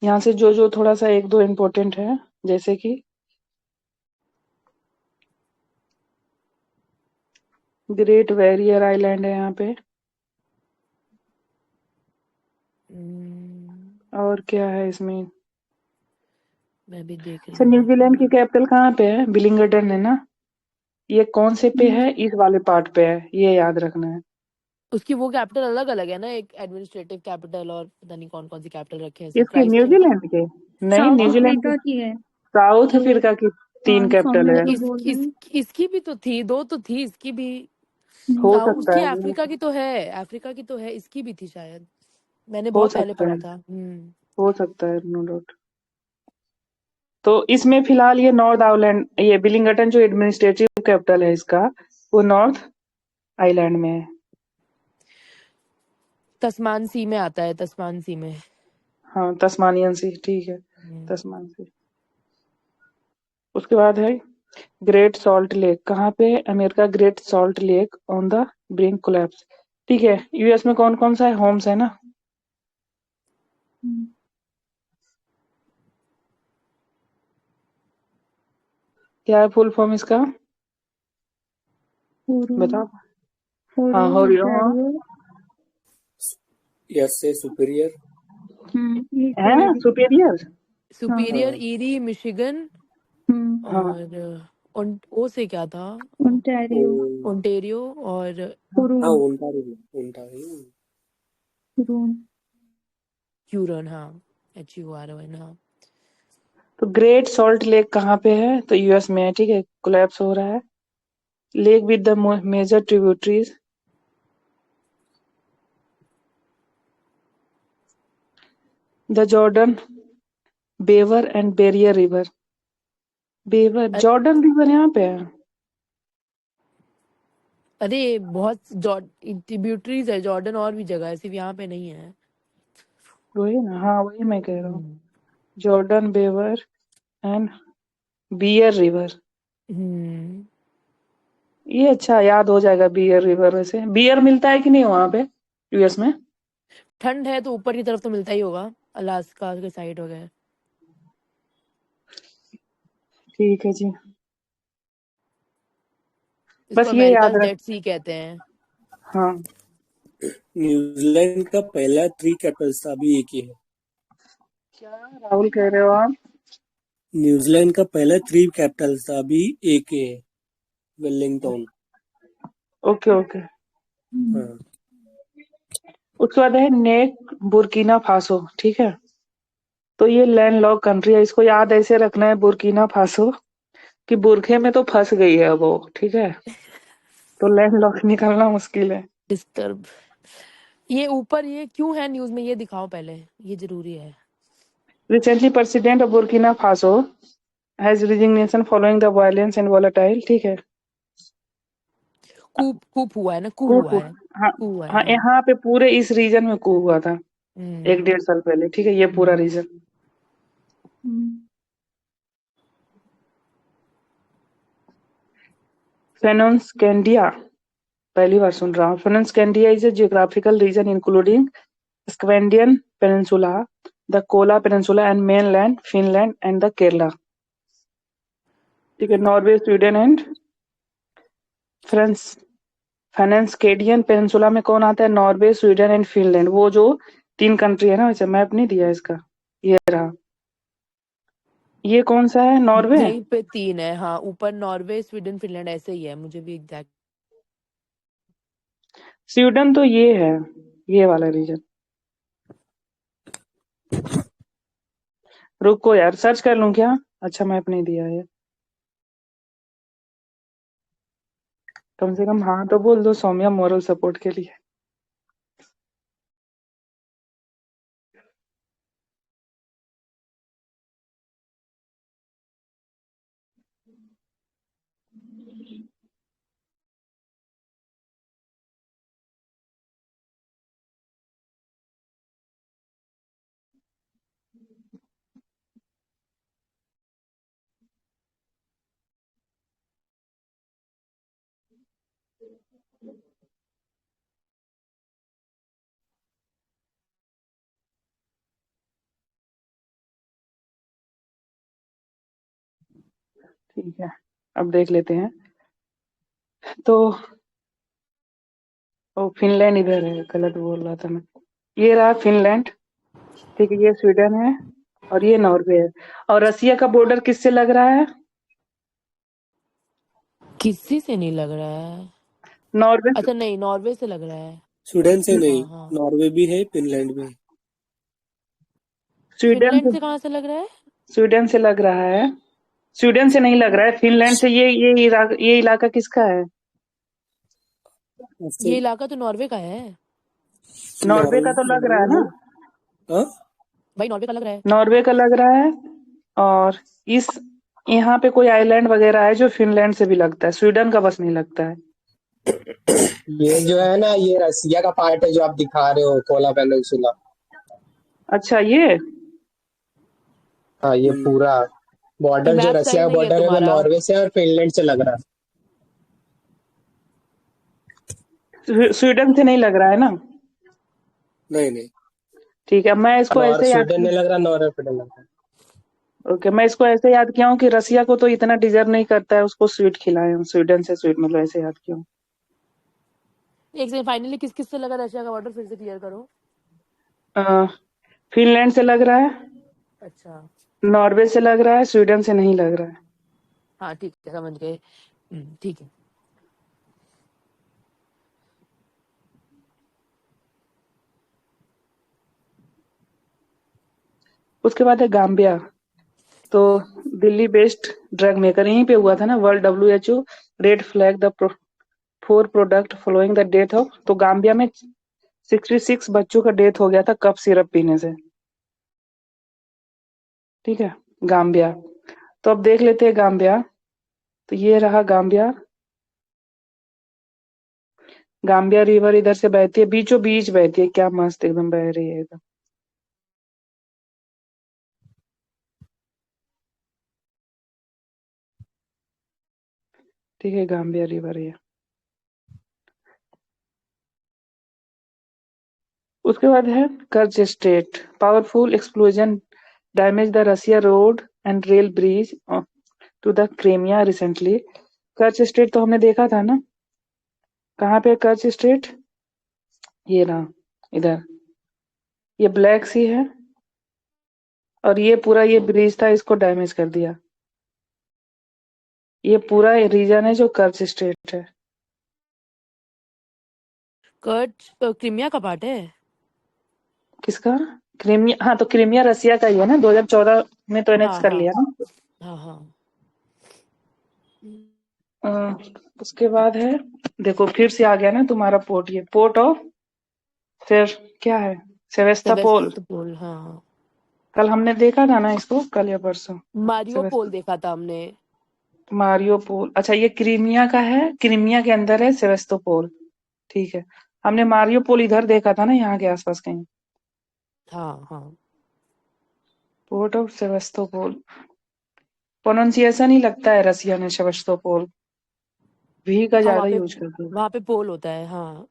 यहाँ से जो जो थोड़ा सा एक दो इम्पोर्टेंट है, जैसे कि ग्रेट बैरियर आइलैंड है यहाँ पे। और क्या है इसमें? मैं भी देख रही अच्छा, हूँ। न्यूजीलैंड की कैपिटल कहाँ पे है? विलिंगडन है ना। ये कौन से पे है? इस वाले पार्ट पे है, ये याद रखना है। उसकी वो कैपिटल अलग अलग है ना, एक एडमिनिस्ट्रेटिव कैपिटल और पता नहीं कौन कौन सी कैपिटल रखे हैं, इसके क्राइस्टचर्च। न्यूजीलैंड के? नहीं, साउथ न्यूजीलैंड की अफ्रीका की है साउथ जो। अफ्रीका की तीन हाँ, कैपिटल सौम्या है। तो इस, बोल रहे इस हैं। इसकी भी तो थी, दो तो थी इसकी भी। हो सकता उसकी है, अफ्रीका की तो है, अफ्रीका की तो है, इसकी भी थी शायद। मैंने हो बहुत पहले सकता पढ़ा है, था। हो सकता है, नो डाउट। तो इसमें फिलहाल ये नॉर्थ आइलैंड, ये विलिंगटन जो एडमिनिस्ट्रेटिव कैपिटल है इसका, वो नॉर्थ आइलैंड में है। तस्मान सी में आता है, तस्मान सी में। हाँ, तस्मानियन सी, ठीक है, हम्म, तस्मान सी। उसके बाद है ग्रेट सॉल्ट लेक। कहाँ पे है? America, Great Salt Lake on the brink collapse. ठीक है। यूएस में कौन कौन सा है? होम्स है ना। हम्म, क्या है फुल फॉर्म इसका? हुरून, बताओ। हाँ, हुरून, होरियो, हाँ। ओंटारियो। यस से सुपीरियर। ये है कह रही। सुपीरियर। हाँ। सुपीरियर, हाँ ईरी, मिशिगन, हम्म, हाँ, और ओ से क्या था, ओंटारियो, ओ, ओंटेरियो और हाँ Huron, Ontario Ontario. Huron. Huron, हाँ। HURON, हाँ। तो ग्रेट सॉल्ट लेक कहाँ पे है? तो यूएस में है। ठीक है। कोलैप्स हो रहा है। Lake with the major tributaries, the Jordan, Weber and barrier river. Weber, अ- जॉर्डन रिवर यहाँ पे है। अरे बहुत ट्रिब्यूटरीज है जॉर्डन, और भी जगह है, सिर्फ यहाँ पे नहीं है। वही ना, हाँ वही मैं कह रहा हूँ। Hmm. Jordan, Weber and bear river. Hmm, ये अच्छा याद हो जाएगा, बियर रिवर। वैसे बियर मिलता है कि नहीं वहां पे यूएस में? ठंड है तो ऊपर की तरफ तो मिलता ही होगा, अलास्का के साइड वगैरह। ठीक है जी। इसको बस ये अमेरिका याद रख। डेड सी कहते हैं। हाँ। न्यूजीलैंड का पहला थ्री कैपिटल्स था, अभी एक ही है। क्या राहुल कह रहे हो आप? न्यूजीलैंड का पहला थ्री कैपिटल्स था, अभी एक ही है, वेलिंगटन। Okay okay. हाँ उसके बाद है नेक बुर्किना फासो। ठीक है। तो ये लैंड लॉक कंट्री है, इसको याद ऐसे रखना है, बुर्किना फासो, कि बुरखे में तो फंस गई है वो। ठीक है। तो लैंड लॉक निकालना मुश्किल है। डिस्टर्ब। ये ऊपर ये क्यों है न्यूज में, ये दिखाओ पहले, ये जरूरी है। Recently president of Burkina Faso has resignation following the violence and volatile. ठीक है, कूप कूप हुआ है ना, कू कूप। हुआ है, हाँ कू हुआ है, हाँ, हाँ। यहाँ पे पूरे इस रीजन में कू हुआ था हम्म 1-1.5 साल पहले। ठीक है, ये पूरा रीजन। फेनोन्सकैंडिया, पहली बार सुन रहा हूँ। फेनोन्सकैंडिया is a geographical region including Scandian Peninsula, the Kola Peninsula and mainland Finland and the Kerala। ठीक है, Norway, Sweden and France. Fennoscandian peninsula में कौन आता है? Norway, Sweden and Finland. वो जो 3 कंट्री है ना, वैसे मैप नहीं दिया इसका, ये रहा। ये कौन सा है? नॉर्वे। यहीं पे 3 है, हाँ, ऊपर नॉर्वे, स्वीडन, फिनलैंड ऐसे ही है, मुझे भी एग्जैक्ट। स्वीडन तो ये है, ये वाला रीजन। रुको यार, सर्च कर लूं क्या? अच्छा, मैप नहीं दिया है। कम से कम हाँ तो बोल दो सौम्या, मोरल सपोर्ट के लिए। ठीक है, अब देख लेते हैं। तो ओ, फिनलैंड इधर है, गलत बोल रहा था मैं। ये रहा फिनलैंड। ठीक है, ये स्वीडन है और ये नॉर्वे है। और रसिया का बॉर्डर किससे लग रहा है? किसी से नहीं लग रहा है। नॉर्वे। अच्छा नहीं, नॉर्वे से लग रहा है। स्वीडन से नहीं, हाँ हाँ, नॉर्वे भी है, फिनलैंड भी है। स्वीडन फिनलैंड से। से कहाँ से लग रहा है? स्वीडन से लग रहा है। स्वीडन से नहीं लग रहा है, फिनलैंड से। ये इलाका किसका है? ये ऐसे इलाका तो नॉर्वे का है नॉर्वे का तो लग रहा नॉर्वे है ना। है। हाँ, भाई, नॉर्वे का लग रहा है। नॉर्वे का लग रहा है। और इस यहाँ पे कोई आइलैंड वगैरह है जो फिनलैंड से भी लगता है, स्वीडन का बस नहीं लगता है। ये जो है ना, ये रसिया का पार्ट है जो आप दिखा रहे हो, कोला पेनिनसुला। अच्छा, ये हाँ, ये पूरा ये बॉर्डर जो मैप रसिया सही का नहीं है बॉर्डर है वो तुम्हारा। नॉर्वे से और फिनलैंड से लग रहा है। स्वीडन से नहीं लग रहा है ना। नहीं नहीं। ठीक है, मैं इसको और ऐसे याद स्वीडन नहीं लग रहा, नॉर्वे फिनलैंड लग रहा है। ओके, मैं इसको ऐसे याद किया हूँ कि रसिया को तो इतना डिजर्व नहीं करता है, उसको स्वीट खिलाए हूँ। स्वीडन से स्वीट, मतलब ऐसे याद किया हूँ। एक सेकंड, फाइनली किस किस से लगा रशिया का बॉर्डर, फिर से क्लियर करो। अ, फिनलैंड से लग रहा है, अच्छा, नॉर्वे से लग रहा है, स्वीडन से नहीं लग रहा है। हाँ ठीक है, समझ गए। ठीक है। उसके बाद है गाम्बिया। तो दिल्ली बेस्ड ड्रग मेकर, यहीं पे हुआ था ना। World WHO red flag the 4 product following the death of. तो गाम्बिया में 66 बच्चों का डेथ हो गया था कफ सिरप पीने से। ठीक है, गाम्बिया। तो अब देख लेते हैं गाम्बिया। तो ये रहा गाम्बिया। गाम्बिया रिवर इधर से बहती है, बीचों बीच बहती है, क्या मस्त एकदम बह रही है एकदम। ठीक है, गाम्बिया रिवर है। उसके बाद है Kerch strait. Powerful explosion damage the Russia road and rail bridge to the Crimea recently. Kerch strait तो हमने देखा था ना। कहाँ पे कर्ज स्टेट? ये रहा, इधर। ये ब्लैक सी है और ये पूरा ये ब्रिज था, इसको डैमेज कर दिया। ये पूरा रीजन है जो कर्ज स्टेट है। कर्च क्रीमिया का पार्ट है। किसका? क्रीमिया। हाँ, तो क्रीमिया रसिया का ही है ना, 2014 में तो एनेक्स हाँ कर हाँ लिया ना। हाँ हाँ। अ, उसके बाद है, देखो फिर से आ गया ना तुम्हारा पोर्ट, ये पोर्ट ऑफ फिर क्या है? सेवेस्तोपोल। सेवेस्तोपोल, हाँ। कल हमने देखा था ना इसको, कल या परसों। मारियोपोल देखा था हमने। मारियोपोल, अच्छा ये क्रीमिया का है, क्रीमिया के अंदर है सेवेस्तोपोल। ठीक है, हमने मारियोपोल इधर देखा था ना, यहाँ के आसपास कहीं। हाँ हाँ। पोर्ट ऑफ सेवेस्तोपोल, प्रोनाउंसिएशन ही लगता है रसिया में सेवेस्तोपोल, भी का हाँ ज्यादा यूज करते हैं। वहाँ पे पोल होता है, हाँ।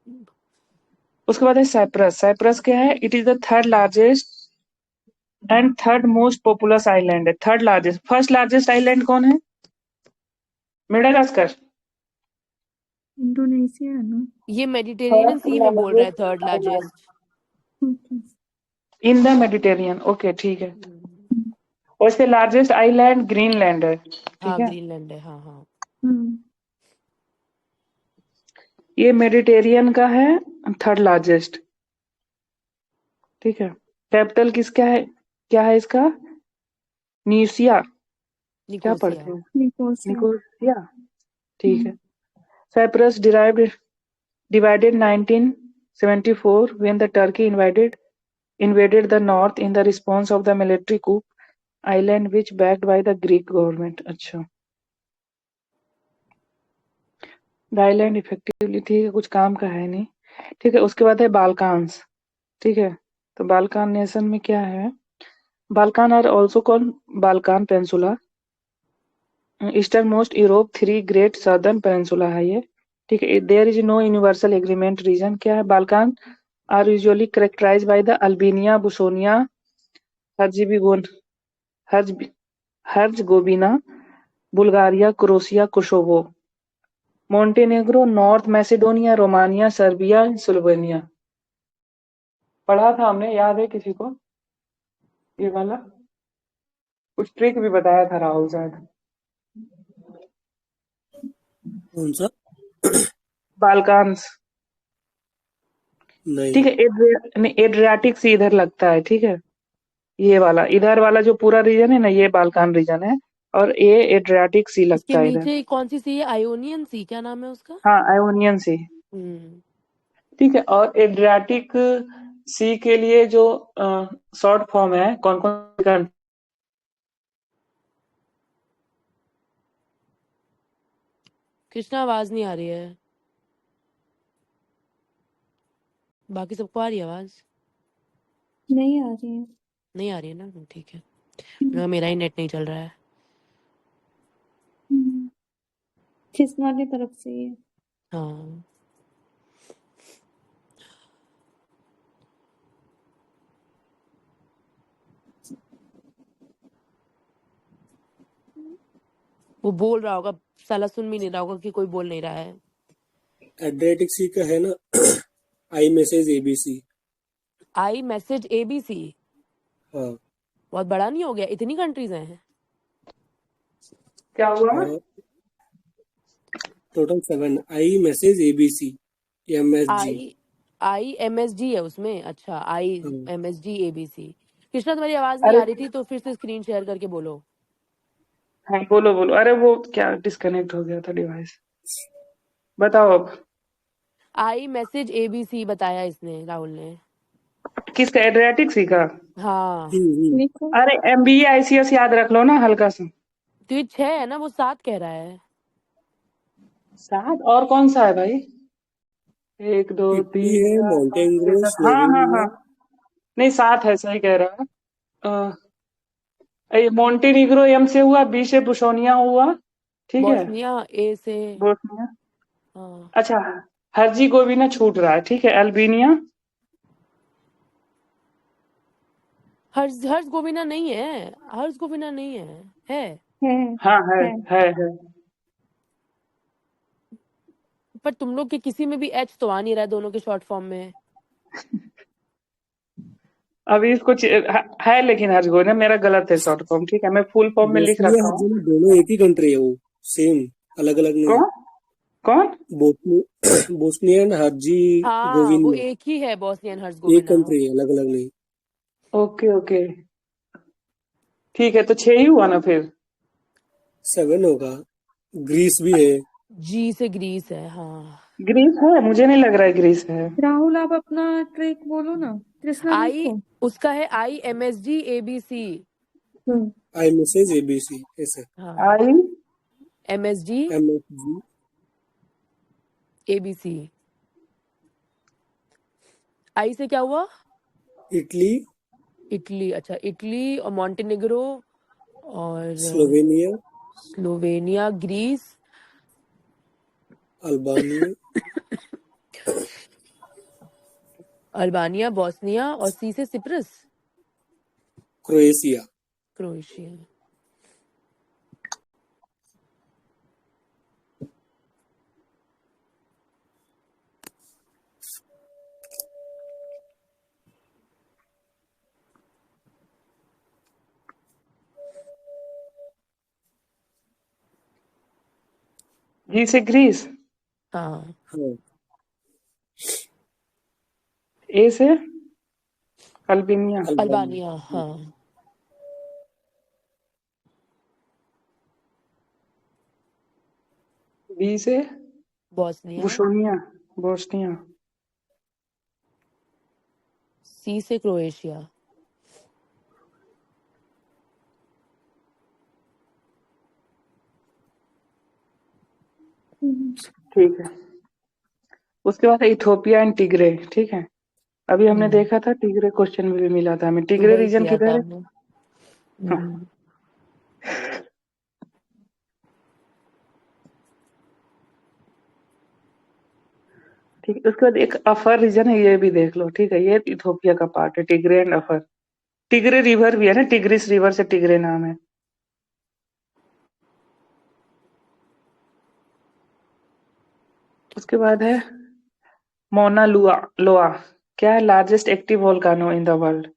उसके बाद है साइप्रस। साइप्रस क्या है? It is the third largest and third most populous island है। Third largest, first largest island कौन है? मेडागास्कर। इंडोनेशिया है ना? ये मेडिटेरेनियन सी में बोल रहा है third largest. In the Mediterranean, okay ठीक है। और इससे लार्जेस्ट आइलैंड ग्रीनलैंड है, ठीक हाँ है। ग्रीनलैंड है, हाँ हाँ। ये मेडिटेरियन का है थर्ड लार्जेस्ट, ठीक है। कैपिटल किसका है, क्या है इसका? न्यूसिया, क्या निकोसिया। पढ़ते हैं? निकोसिया, ठीक है। Cyprus divided 1974 when the Turkey invaded the north in the response of the military coup island which backed by the Greek government। अच्छा, द आइलैंड इफेक्टिवली, ठीक है, कुछ काम का है नहीं, ठीक है। उसके बाद है बाल्कान्स, ठीक है। तो बाल्कान नेशन में क्या है? Balkan are also called Balkan peninsula, eastern most Europe, three great southern peninsula है ये, ठीक है। There is no universal agreement region. क्या है? Balkan are usually characterized by the Albania, Bosnia, Herzegovina, Bulgaria, Croatia, Kosovo, Montenegro, North Macedonia, Romania, Serbia, Slovenia. पढ़ा था हमने, याद है किसी को ये वाला? कुछ ट्रिक भी बताया था राहुल शायद। कौन सा? बाल्कान्स, नहीं। ठीक है। एड्रियाटिक सी इधर लगता है, ठीक है। ये वाला, इधर वाला जो पूरा रीजन है ना, ये बाल्कान रीजन है, और ये एड्रियाटिक सी इसके लगता है इधर। नीचे कौन सी सी है? आयोनियन सी, क्या नाम है उसका? हाँ, आयोनियन सी, ठीक है। और एड्रियाटिक सी के लिए जो शॉर्ट फॉर्म है, कौन कौन? कृष्णा आवाज नहीं आ रही है। बाकी सबको आ रही है आवाज? नहीं आ रही है। नहीं आ रही है ना, ठीक है। मेरा ही नेट नहीं चल रहा है। कृष्णा की तरफ से ही है। हाँ। वो बोल रहा होगा, साला सुन भी नहीं रहा होगा कि कोई बोल नहीं रहा है। एड्रियाटिक सी का है ना, I message ABC. I message ABC, हाँ बहुत बड़ा नहीं हो गया? इतनी कंट्रीज हैं। क्या हुआ? हाँ, total 7। I message ABC, MSG. I MSG है उसमें? अच्छा, आई हाँ, एमएसजी एबीसी। कृष्णा तुम्हारी आवाज नहीं अरे आ रही थी, तो फिर से स्क्रीन शेयर करके बोलो। हाँ, बोलो बोलो। अरे वो क्या डिस्कनेक्ट हो गया था डिवाइस। बताओ अब। आई मैसेज एबीसी बताया इसने, राहुल ने। किसका? एड्रियाटिक सी का? हाँ, अरे एमबीए आईसीएस याद रख लो ना हल्का सा। तो ये 6 है ना, वो 7 कह रहा है। 7 और कौन सा है भाई? 1 2 इटली 3 है, 4 5 6 मॉन्टेनेग्रो, 7, हाँ हाँ स्लोवेनिया। हाँ। नहीं 7 है, सही कह रहा है। ये मोंटेनिग्रो एम से हुआ, बी से बुशोनिया हुआ, ठीक है। बोस्निया ए से। बोस्निया, हाँ, अच्छा। हर्जिगोविना छूट रहा है, ठीक है। अल्बानिया, हर्जगोविना नहीं है, हर्जगोविना नहीं है। हाँ है। पर तुम लोग के किसी में भी एच तो आ नहीं रहा है, दोनों के शॉर्ट फॉर्म में। अभी इसको है, लेकिन हर्जिगोविना मेरा गलत है शॉर्ट फॉर्म, ठीक है। मैं फुल फॉर्म में लिख बोस्निया रखा हूँ। हर्जेगोविना दोनों एक ही कंट्री है, वो सेम, अलग अलग नहीं। कौन कौन? बोस्निया एंड हाँ, वो हर्जेगोविना एक ही है, बोस्नियन एक हर्जगोविना। कंट्री है, अलग अलग नहीं। ओके ओके, ठीक है। तो 6 ही हुआ ना फिर? 7 होगा। ग्रीस भी है। जी से ग्रीस है, हाँ। ग्रीस है, मुझे नहीं लग रहा है ग्रीस है। राहुल आप अपना ट्रिक बोलो ना, कृष्णा आई बोलो। उसका है IMSG ABC। I message ABC ऐसे हाँ आई MSG MSG ABC। आई से क्या हुआ? Italy Italy. अच्छा, इटली और मॉन्टेनेग्रो और Slovenia Slovenia, Greece, Albania Albania, Bosnia और सी से सिप्रस, क्रोएशिया। क्रोएशिया। जी से ग्रीस, हाँ हाँ ए से अल्बानिया, अल्बानिया। हाँ बी से बोस्निया, बोस्निया, बोस्निया, सी से क्रोएशिया। ठीक है। उसके बाद इथोपिया एंड टिग्रे, ठीक है। अभी हमने देखा था टिग्रे, क्वेश्चन में भी मिला था हमें। टिग्रे सुबह ही रीजन किया था किधर है? हमने। हाँ, ठीक है। उसके बाद एक अफर रीजन है, ये भी देख लो, ठीक है। ये इथोपिया का पार्ट है, Tigray and offer. Tigray river भी है ना, टिग्रिस रिवर से टिग्रे नाम है। उसके बाद है मोना लुआ लोआ, क्या है? Largest active volcano in the world,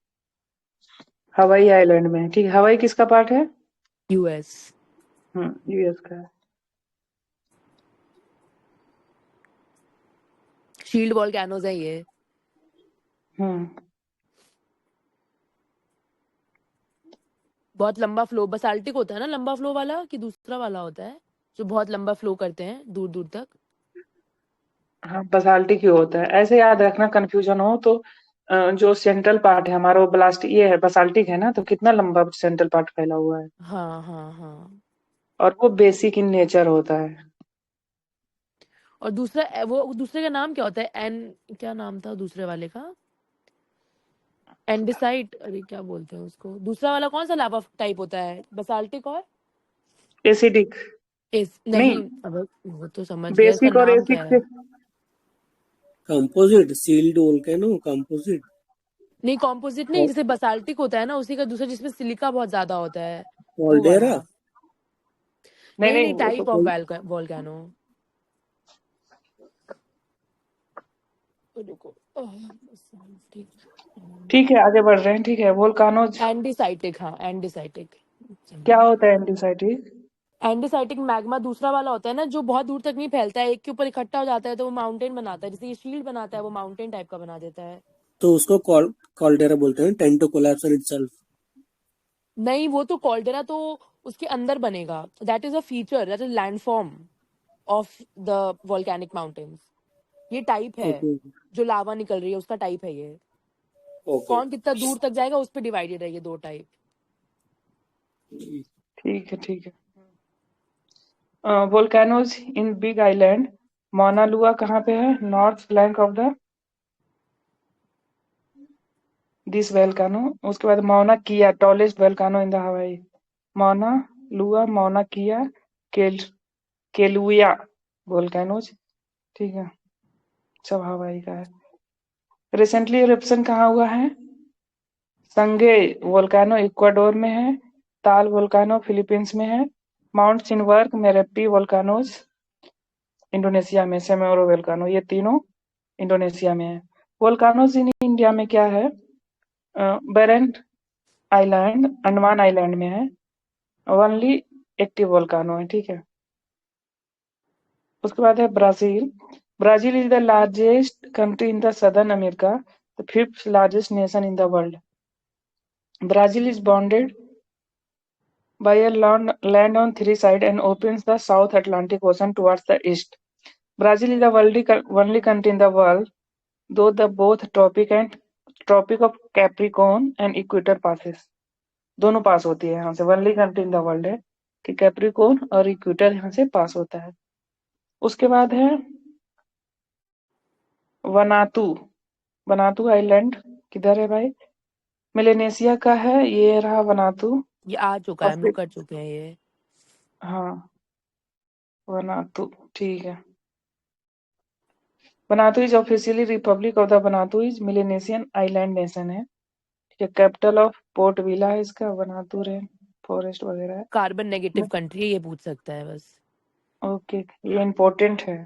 Hawaii island में, ठीक है। हवाई किसका पार्ट है? US। यूएस का है। शील्ड वॉल्केनोज है ये। हम्म बहुत लंबा फ्लो, बसाल्टिक होता है ना लंबा फ्लो वाला, कि दूसरा वाला होता है जो बहुत लंबा फ्लो करते हैं दूर दूर तक? हाँ, बसाल्टिक ही होता है, ऐसे याद रखना, कंफ्यूजन हो तो। जो सेंट्रल पार्ट है हमारा, वो ब्लास्ट ये है, बसाल्टिक है ना, तो कितना लंबा सेंट्रल पार्ट फैला हुआ है, हाँ हाँ हाँ। और वो बेसिक इन नेचर होता है। और दूसरा वो दूसरे का नाम क्या होता है? क्या नाम था दूसरे वाले का? एंडिसाइट, अरे क्या बोलते हैं उसको? दूसरा वाला कौन सा लावा टाइप होता है? बसाल्टिक और एसिडिक इस नहीं, नहीं, अब वो तो समझ गया, इसका बेसिक और नाम क्या एसिड है? से। कंपोजिट सील्ड वोल्केनो कंपोजिट नहीं, कॉम्पोजिट नहीं, जैसे बसाल्टिक होता है ना उसी का दूसरा, जिसमें सिलिका बहुत ज्यादा होता है, वो कॉल्डेरा वाला। नहीं नहीं नहीं, नहीं, वो तो टाइप ऑफ वोल्केनो। रुको, ठीक है, आगे बढ़ रहे हैं, ठीक है। वोल्कानोज एंडिसाइटिक। हाँ एंडिसाइटिक। क्या होता है? एंटीसाइटिक एंडिसाइटिक मैग्मा दूसरा वाला होता है ना, जो बहुत दूर तक नहीं फैलता है, एक के ऊपर इकट्ठा हो जाता है तो वो माउंटेन बनाता है, जैसे ये शील्ड बनाता है, वो माउंटेन टाइप का बना देता है। तो उसको कॉल्डेरा बोलते हैं, tend to collapse on itself. नहीं, वो तो कॉल्डेरा तो उसके अंदर बनेगा, that is a feature, that is landform of the volcanic mountains. ये टाइप है, ओके जो लावा निकल रही है उसका टाइप है ये। ओके कौन कितना दूर तक जाएगा उस पर डिवाइडेड है ये दो टाइप। ठीक है, ठीक है। वोल्केनोज इन बिग आइलैंड, मौना लुआ कहाँ पे है? North flank of the this volcano. उसके बाद मौना किया, टॉलेस्ट वोल्केनो इन द हवाई, मौना लुआ, मौना किया, केल केलुया वोल्केनोज, ठीक है। सब हवाई का है। रिसेंटली इरप्शन कहाँ हुआ है? संगे वोल्केनो इक्वाडोर में है, ताल वोल्केनो फिलीपींस में है, माउंट सिनवर्ग, मेरेपी वोल्केनोज इंडोनेशिया में, सेमोरो वोल्केनो, ये तीनों इंडोनेशिया में है। वोल्केनोज इन इंडिया में क्या है? बेरेन आइलैंड, अंडमान आइलैंड में है, ओनली एक्टिव वोल्केनो है, ठीक है। उसके बाद है Brazil. Brazil is the largest country in the southern America, the fifth largest nation in the world. Brazil is bounded by a land on three sides and opens the South Atlantic Ocean towards the east. Brazil is the only country in the world, though the both Tropic of Capricorn and Equator passes. दोनों पास होती है यहाँ से। only country in the world है कि Capricorn और equator यहाँ से पास होता है। उसके बाद है वनातु। वनातु आइलैंड किधर है भाई? मेलेनेशिया का है, ये रहा वनातु। ये आ चुका है, हम लोग कर चुके हैं ये। हाँ, वनातु ठीक है। Vanuatu is officially republic of the Vanuatu is Melanesian island nation है। ठीक है, कैपिटल ऑफ पोर्ट विला है इसका, वनातु रेन फॉरेस्ट वगैरह है। कार्बन नेगेटिव कंट्री है, ये पूछ सकता है बस। ओके, ये इम्पोर्टेंट है।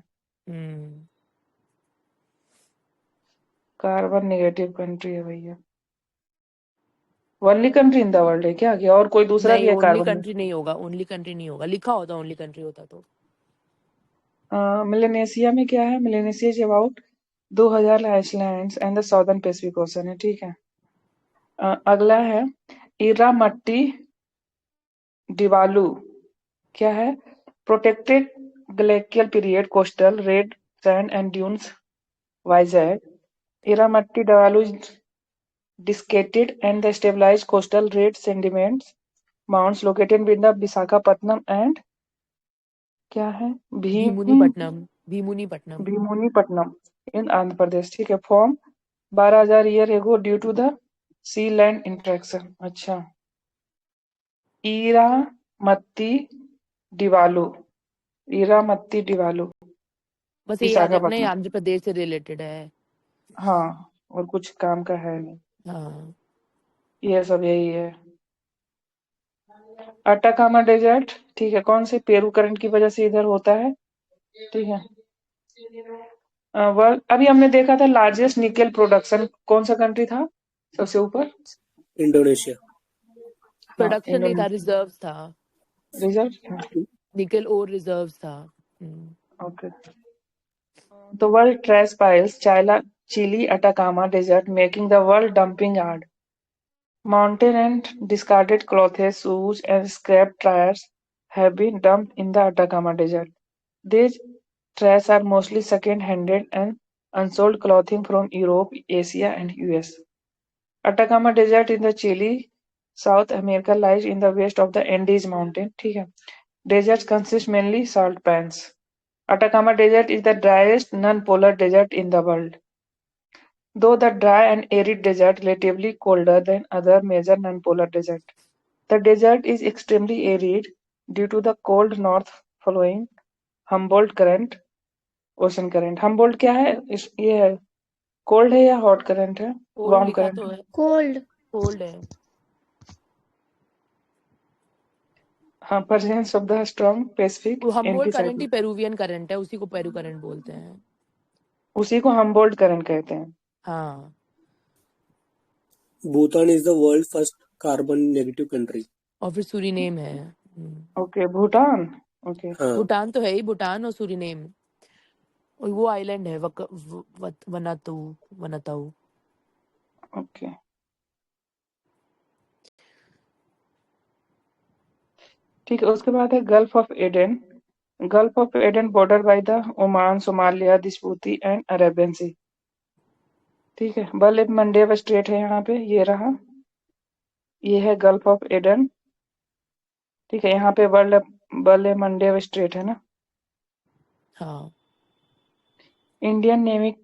कार्बन नेगेटिव कंट्री है भैया। Only country in the world है क्या? कि और कोई दूसरा भी नहीं, है ओनली कार्बन? कंट्री नहीं होगा, ओनली कंट्री नहीं होगा। लिखा होता ओनली कंट्री होता तो। मेलेनेशिया में क्या है? Melanesia is about 2000 islands and the southern pacific ocean है। ठीक है। अगला है इरामट्टी डिवालू। क्या है? Protected glacial period coastal red sand and dunes Vizag. Erramatti Dibbalu is desiccated and the stabilized coastal red sediments mounds located between the Visakhapatnam and क्या है? भीमुनीपट्टनम in Andhra Pradesh. ठीक है। Form 12,000 year ago due to the sea land interaction. अच्छा, इरामत्ती डिवालू। इरामत्ती डिवालू बस ये याद रखना, ये विशाखापट्टनम। आंध्र प्रदेश से रिलेटेड है। हाँ, और कुछ काम का है नहीं। हाँ, ये सब यही है। अटाकामा डेजर्ट, ठीक है, कौन से पेरू करंट की वजह से इधर होता है? ठीक है। वर्ल्ड अभी हमने देखा था लार्जेस्ट निकेल प्रोडक्शन कौन सा कंट्री था सबसे ऊपर? इंडोनेशिया। प्रोडक्शन नहीं था, रिजर्व था। रिजर्व निकल और रिजर्व था। ओके। तो world trash piles Chile Atacama desert making the world dumping yard. Mountain and discarded clothes, shoes, and scrap tires have been dumped in the Atacama Desert. These trash are mostly second-handed and unsold clothing from Europe, Asia, and US. Atacama Desert in the Chile, South America lies in the west of the Andes Mountain. ठीक है। Deserts consist mainly salt pans. Atacama Desert is the driest non-polar desert in the world. Though the dry and arid desert relatively colder than other major non-polar deserts, the desert is extremely arid due to the cold north flowing Humboldt current, ocean current. Humboldt क्या है? ये है cold है या hot current है? Cold Warm लिखा current तो है? है, कोल्ड कोल्ड है। हाँ, presence of the strong Pacific वो हम्बोल्ट करंट ही anticyclone. पेरुवियन करंट है, उसी को पेरू करंट बोलते हैं। उसी को Humboldt current कहते हैं। हाँ, Bhutan is the world first carbon negative country. और फिर सूरीनेम है। ओके, भूटान। ओके, हाँ, भूटान तो है ही, भूटान और सूरीनेम। और वो आइलैंड है वनातू। ओके। ठीक है। उसके बाद है Gulf of Aden. Gulf of Aden border by the Oman, Somalia, Djibouti and Arabian Sea. ठीक है। बर्लेप मंडेव स्ट्रेट है यहाँ पे, ये रहा, ये है गल्फ ऑफ एडन। ठीक है। यहाँ पे बर्ले मंडेव स्ट्रेट है ना। हाँ, Indian navy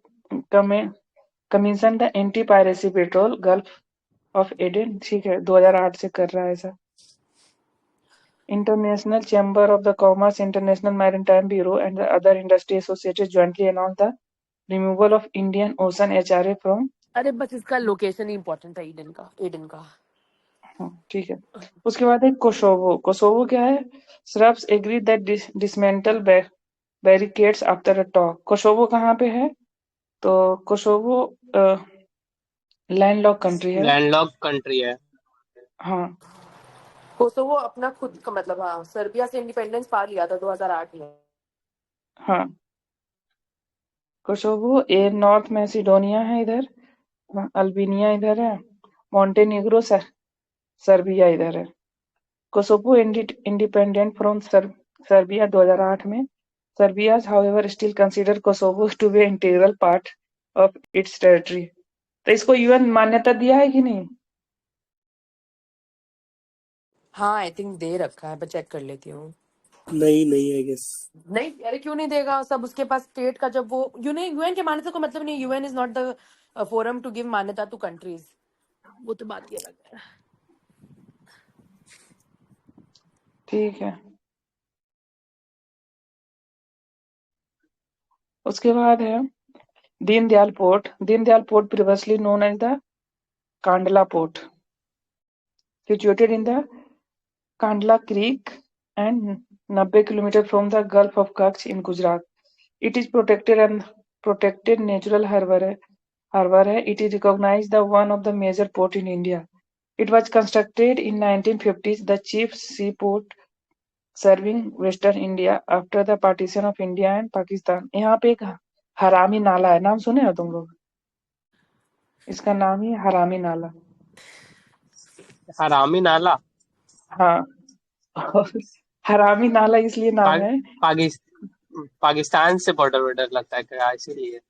commission the anti piracy petrol gulf of Aiden. ठीक है, 2008 से कर रहा है ऐसा। International chamber of the commerce, international maritime bureau and the other industry associated jointly announce the removal of Indian ocean HRA from. अरे बस इसका लोकेशन ही इम्पोर्टेंट था, एडन का। ठीक है। उसके बाद है कोसोवो। कोसोवो क्या है? Serbs agree that dismantle barricades after a talk. Kosovo कहाँ पे है? तो कोसोवो लैंडलॉक कंट्री है। लैंडलॉक कंट्री है। हाँ, कोसोवो अपना खुद का मतलब, हाँ, सर्बिया से इंडिपेंडेंस पा लिया था 2008 में। हाँ, कोसोवो ये नॉर्थ मैसिडोनिया है इधर, अल्बेनिया इधर है, मॉन्टेनिग्रो सर्बिया इधर है। कोसोवो इंडिपेंडेंट फ्रॉम सर्बिया 2008 में Serbia, however, still consider Kosovo to be an integral part of its territory. तो इसको यूएन मान्यता दिया है कि नहीं? हाँ आई थिंक दे रखा है, पर चेक कर लेती हूँ। नहीं आई गेस। नहीं, अरे क्यों नहीं देगा? सब उसके पास स्टेट का, जब वो यूएन के मान्यता को मतलब नहीं, UN is not the forum to give मान्यता टू कंट्रीज, वो तो बात ही अलग है। ठीक है। उसके बाद है Deendayal port. Deendayal port previously known as the Kandla Port, situated in the Kandla Creek and 90 km from the Gulf of Kutch in Gujarat. It is protected natural harbor है. It is recognized the one of the major port in India. It was constructed in 1950s, the chief seaport serving Western India after the partition of India and Pakistan. यहाँ पे एक हरामी नाला है, नाम सुने हो तुम लोग? इसका नाम ही हरामी नाला। हरामी नाला। हाँ हरामी नाला इसलिए नाम है, पाकिस्तान से बॉर्डर लगता है क्या, इसीलिए?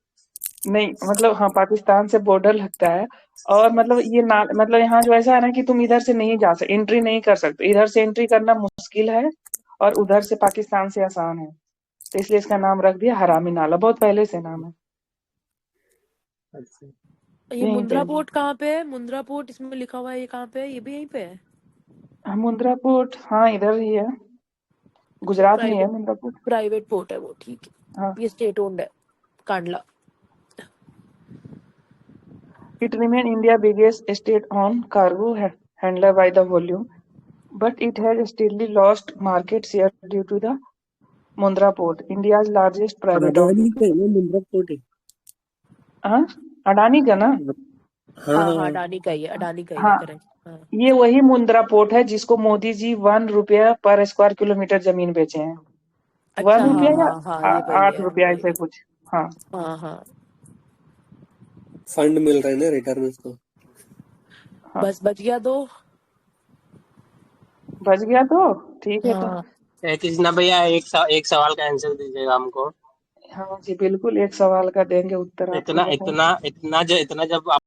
नहीं मतलब हाँ पाकिस्तान से बॉर्डर लगता है। और मतलब ये मतलब यहाँ जो ऐसा है ना कि तुम इधर से नहीं जा सकते, एंट्री नहीं कर सकते, इधर से एंट्री करना मुश्किल है और उधर से पाकिस्तान से आसान है, तो इसलिए इसका नाम रख दिया हरामी नाला। बहुत पहले से नाम है। अच्छा। ये यहीं मुंद्रा पे पोर्ट कहाँ पे है? मुंद्रा पोर्ट इसमें लिखा हुआ है, ये कहाँ पे है? ये भी यहीं पे है। मुंद्रा पोर्ट, हाँ इधर ही है, गुजरात में है मुंद्रा पोर्ट। प्राइवेट पोर्ट है वो, ठीक है। हाँ। ये स्टेट ओन्ड है, Kandla. It remains India's biggest state-owned cargo handler by the volume, but it has steadily lost market share due to the Mundra Port, India's largest private owned. Adani का है ना मुंद्रा पोर्ट है? हाँ अडानी का ना? हाँ हाँ अडानी का ही है, अडानी का ही है, हाँ करेक्ट। हाँ ये वही मुंद्रा पोर्ट है जिसको मोदी जी 1 रुपया पर स्क्वायर किलोमीटर जमीन बेचे हैं। 1 अच्छा, हाँ रुपया या हाँ हाँ, ये वही 8 है, रुपया वही ऐसे है। कुछ। हाँ हाँ हाँ, फंड मिल रहा है ना रिटर्न उसको। हाँ बस बच गया दो। बच गया तो ठीक है। तो हाँ कृष्णा भैया एक सवाल का आंसर दीजिएगा हमको। हाँ जी बिल्कुल, एक सवाल का देंगे उत्तर आपको, इतना बताओ। इतना इतना जब आप